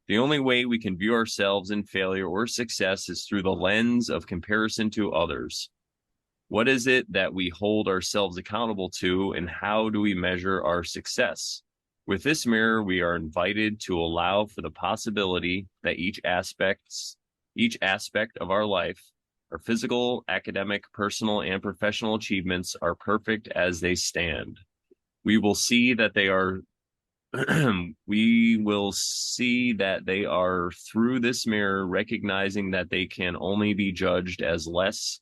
The only way we can view ourselves in failure or success is through the lens of comparison to others. What is it that we hold ourselves accountable to, and how do we measure our success? With this mirror, we are invited to allow for the possibility that each aspect of our life, our physical, academic, personal, and professional achievements, are perfect as they stand. We will see that they are through this mirror, recognizing that they can only be judged as less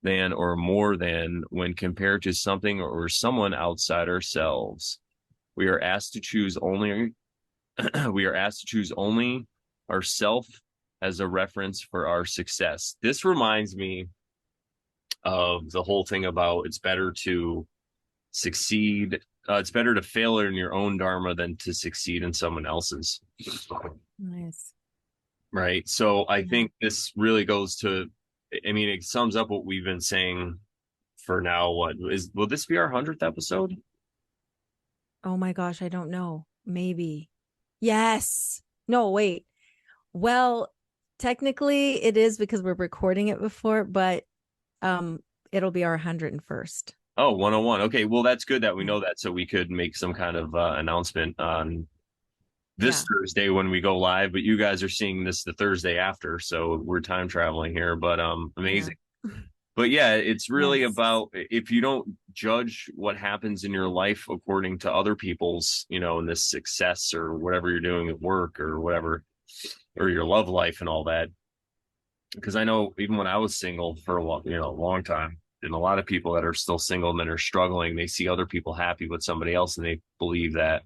than or more than when compared to something or someone outside ourselves. We are asked to choose only ourself as a reference for our success. This reminds me of the whole thing about it's better to succeed. It's better to fail in your own dharma than to succeed in someone else's. Nice. Right. So I think this really goes to, I mean, it sums up what we've been saying for now. Will this be our 100th episode? Oh my gosh, I don't know. Maybe. Yes. No, wait. Well, technically it is because we're recording it before, but it'll be our 101st. Oh, 101. Okay, well, that's good that we know that, so we could make some kind of announcement on this Thursday when we go live. But you guys are seeing this the Thursday after, so we're time traveling here. But amazing. Yeah. But yeah, it's really about, if you don't judge what happens in your life according to other people's, in this success or whatever you're doing at work or whatever, or your love life and all that. Because I know even when I was single for a long time, and a lot of people that are still single and that are struggling, they see other people happy with somebody else and they believe that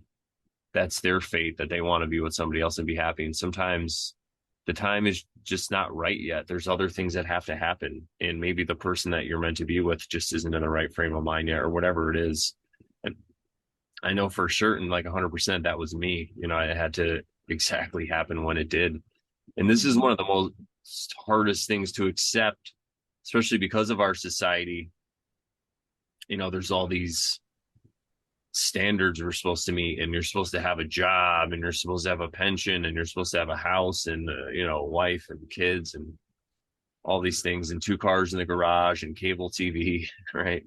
that's their fate, that they want to be with somebody else and be happy. And sometimes the time is just not right yet. There's other things that have to happen. And maybe the person that you're meant to be with just isn't in the right frame of mind yet, or whatever it is. And I know for certain, like 100%, that was me. It had to exactly happen when it did. And this is one of the most hardest things to accept, especially because of our society. There's all these standards we're supposed to meet, and you're supposed to have a job, and you're supposed to have a pension, and you're supposed to have a house and wife and kids and all these things, and 2 cars in the garage and cable TV, right?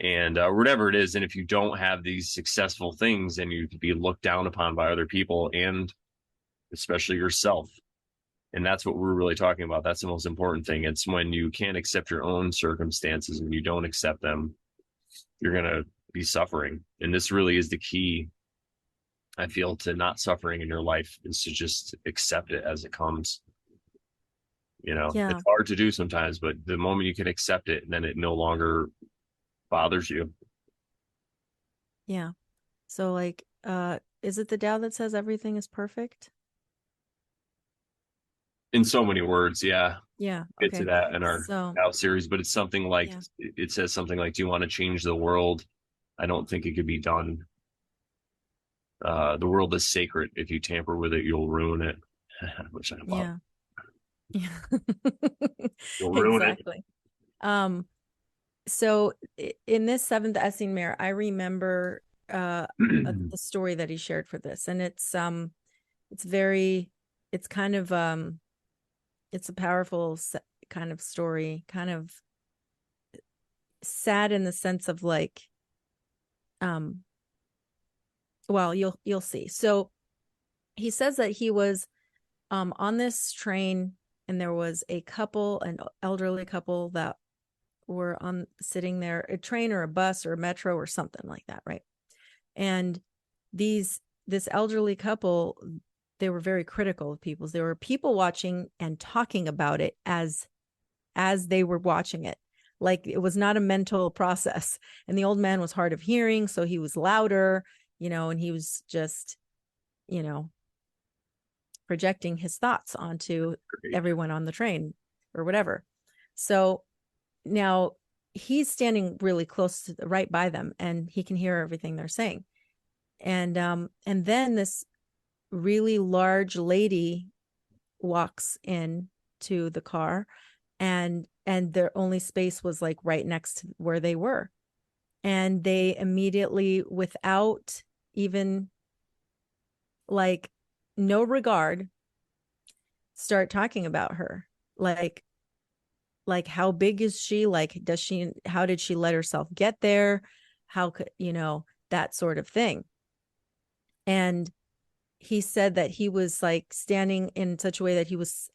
And whatever it is. And if you don't have these successful things, then you could be looked down upon by other people, and especially yourself. And that's what we're really talking about. That's the most important thing. It's when you can't accept your own circumstances, and you don't accept them, you're going to be suffering. And this really is the key, I feel, to not suffering in your life, is to just accept it as it comes. It's hard to do sometimes, but the moment you can accept it, then it no longer bothers you. Yeah. So like, is it the Tao that says everything is perfect? In so many words, yeah. Yeah. get to Okay. that in our So, now series, but it's something like yeah. it says something like, "Do you want to change the world?" I don't think it could be done. The world is sacred. If you tamper with it, you'll ruin it. Which I love. Yeah. Yeah. You'll ruin it. Exactly. Um, so in this seventh Essene Mare, I remember the story that he shared for this, and it's very, it's kind of it's a powerful kind of story, kind of sad in the sense of like, um, well, you'll see. So he says that he was on this train, and there was a couple, an elderly couple that were on sitting there, a train or a bus or a metro or something like that, right? And this elderly couple, they were very critical of people's. There were people watching and talking about it as they were watching it. Like it was not a mental process. And the old man was hard of hearing, so he was louder, and he was just, you know, projecting his thoughts onto Great. everyone on the train or whatever. So now he's standing really close to right by them, and he can hear everything they're saying. And then this really large lady walks in to the car, and their only space was like right next to where they were. And they immediately, without even like no regard, start talking about her. Like how big is she? Like, how did she let herself get there? How could, that sort of thing. And he said that he was like standing in such a way that he was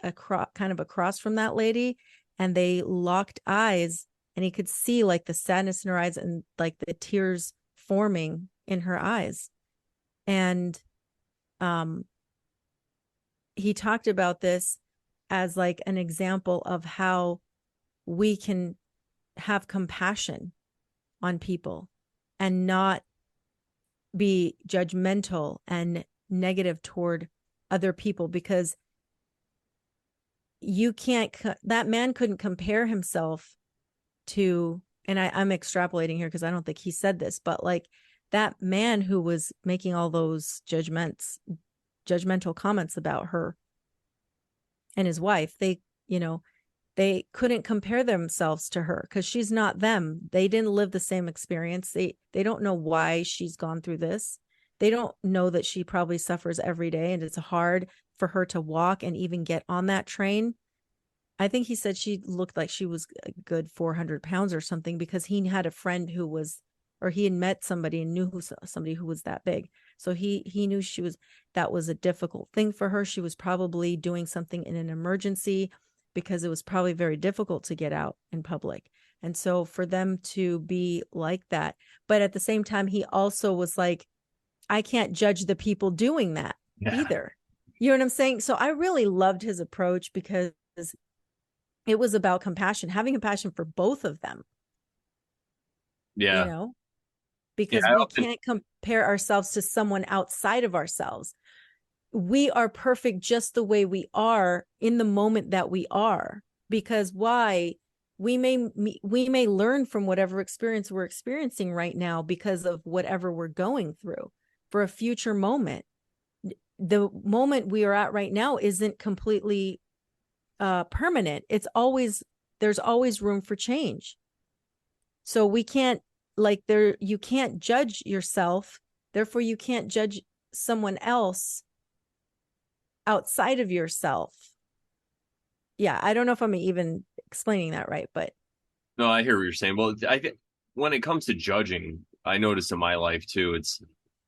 kind of across from that lady, and they locked eyes, and he could see like the sadness in her eyes and like the tears forming in her eyes. And he talked about this as like an example of how we can have compassion on people and not be judgmental and negative toward other people, because that man couldn't compare himself to, and I'm extrapolating here because I don't think he said this, but like that man who was making all those judgmental comments about her and his wife, they couldn't compare themselves to her because she's not them. They didn't live the same experience. They don't know why she's gone through this. They don't know that she probably suffers every day, and it's hard for her to walk and even get on that train. I think he said she looked like she was a good 400 pounds or something, because he had a friend he had met somebody and knew somebody who was that big. So he knew that was a difficult thing for her. She was probably doing something in an emergency, because it was probably very difficult to get out in public. And so for them to be like that, but at the same time, he also was like, I can't judge the people doing that either. You know what I'm saying? So I really loved his approach, because it was about compassion, having compassion for both of them, Yeah. because we can't compare ourselves to someone outside of ourselves. We are perfect just the way we are in the moment that we are, because we may learn from whatever experience we're experiencing right now because of whatever we're going through for a future moment. The moment we are at right now isn't completely permanent. There's always room for change. So we can't, you can't judge yourself, therefore you can't judge someone else outside of yourself. Yeah, I don't know if I'm even explaining that right, but No, I hear what you're saying. Well, I think when it comes to judging, I notice in my life too, it's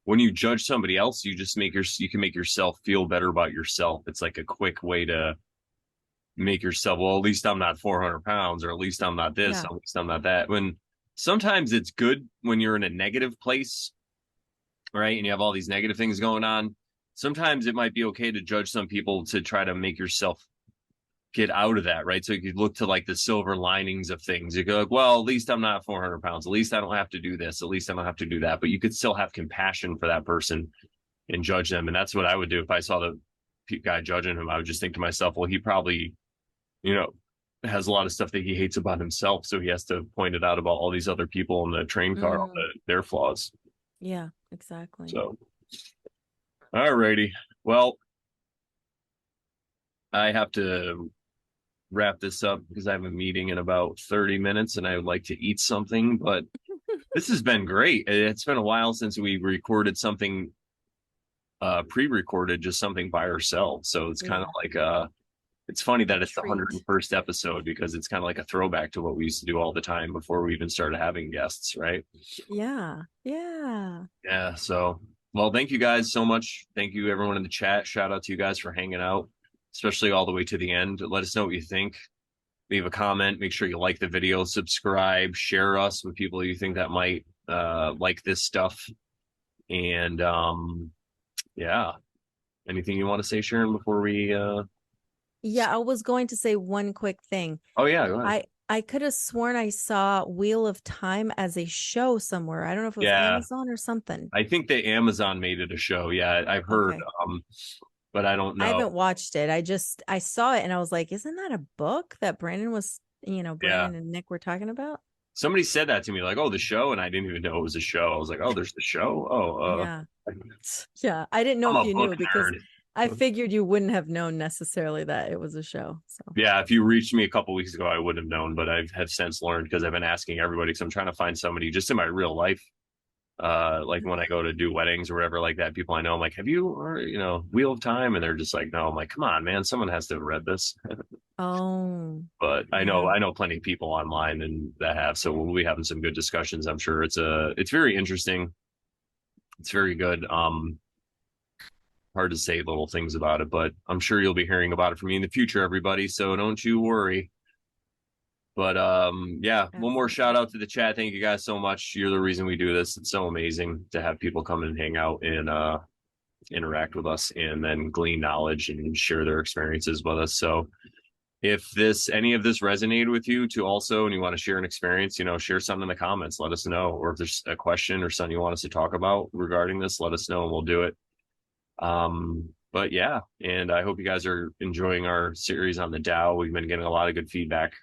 when you judge somebody else, you just you can make yourself feel better about yourself. It's like a quick way to make yourself, well, at least I'm not 400 pounds, or at least I'm not this, yeah, at least I'm not that. When sometimes it's good when you're in a negative place, right? And you have all these negative things going on. Sometimes it might be okay to judge some people to try to make yourself get out of that, right? So you could look to like the silver linings of things. You go like, well, at least I'm not 400 pounds. At least I don't have to do this. At least I don't have to do that. But you could still have compassion for that person and judge them. And that's what I would do if I saw the guy judging him. I would just think to myself, well, he probably, has a lot of stuff that he hates about himself, so he has to point it out about all these other people in the train car, their flaws. Yeah, exactly. So, all righty. Well, I have to wrap this up because I have a meeting in about 30 minutes and I would like to eat something, but this has been great. It's been a while since we recorded something pre-recorded, just something by ourselves. So it's kind of like it's funny that it's the 101st episode because it's kind of like a throwback to what we used to do all the time before we even started having guests, right? Yeah. Yeah. So, well, thank you guys so much. Thank you, everyone in the chat. Shout out to you guys for hanging out, especially all the way to the end. Let us know what you think. Leave a comment. Make sure you like the video, subscribe, share us with people you think that might like this stuff. And yeah. Anything you want to say, Sharon, before we Yeah, I was going to say one quick thing. Oh yeah, go ahead. I could have sworn I saw Wheel of Time as a show somewhere. I don't know if it was Amazon or something. I think the Amazon made it a show. Yeah, I've heard. Okay. But I don't know. I haven't watched it. I saw it and I was like, isn't that a book that Brandon was, Brandon and Nick were talking about? Somebody said that to me, like, oh, the show, and I didn't even know it was a show. I was like, oh, there's the show. Oh, yeah. I didn't know if you knew because I figured you wouldn't have known necessarily that it was a show. So yeah, if you reached me a couple weeks ago, I wouldn't have known, but I have since learned because I've been asking everybody because I'm trying to find somebody just in my real life. Like when I go to do weddings or whatever like that, people I know, I'm like, have you, or Wheel of Time? And they're just like, no. I'm like, come on, man, someone has to have read this. But I know plenty of people online and that have, so we'll be having some good discussions. I'm sure it's very interesting. It's very good. Hard to say little things about it, but I'm sure you'll be hearing about it from me in the future, everybody. So don't you worry. But yeah, one more shout out to the chat. Thank you guys so much. You're the reason we do this. It's so amazing to have people come and hang out and interact with us and then glean knowledge and share their experiences with us. So if any of this resonated with you too also, and you want to share an experience, share something in the comments, let us know. Or if there's a question or something you want us to talk about regarding this, let us know and we'll do it. But yeah, and I hope you guys are enjoying our series on the Tao. We've been getting a lot of good feedback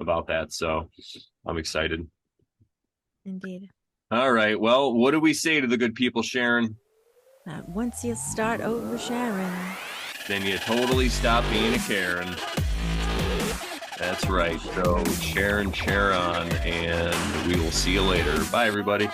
about that, so I'm excited. Indeed. All right, well, what do we say to the good people, Sharon? Once you start over Sharon, then you totally stop being a Karen. That's right. So Sharon, and we will see you later. Bye, everybody.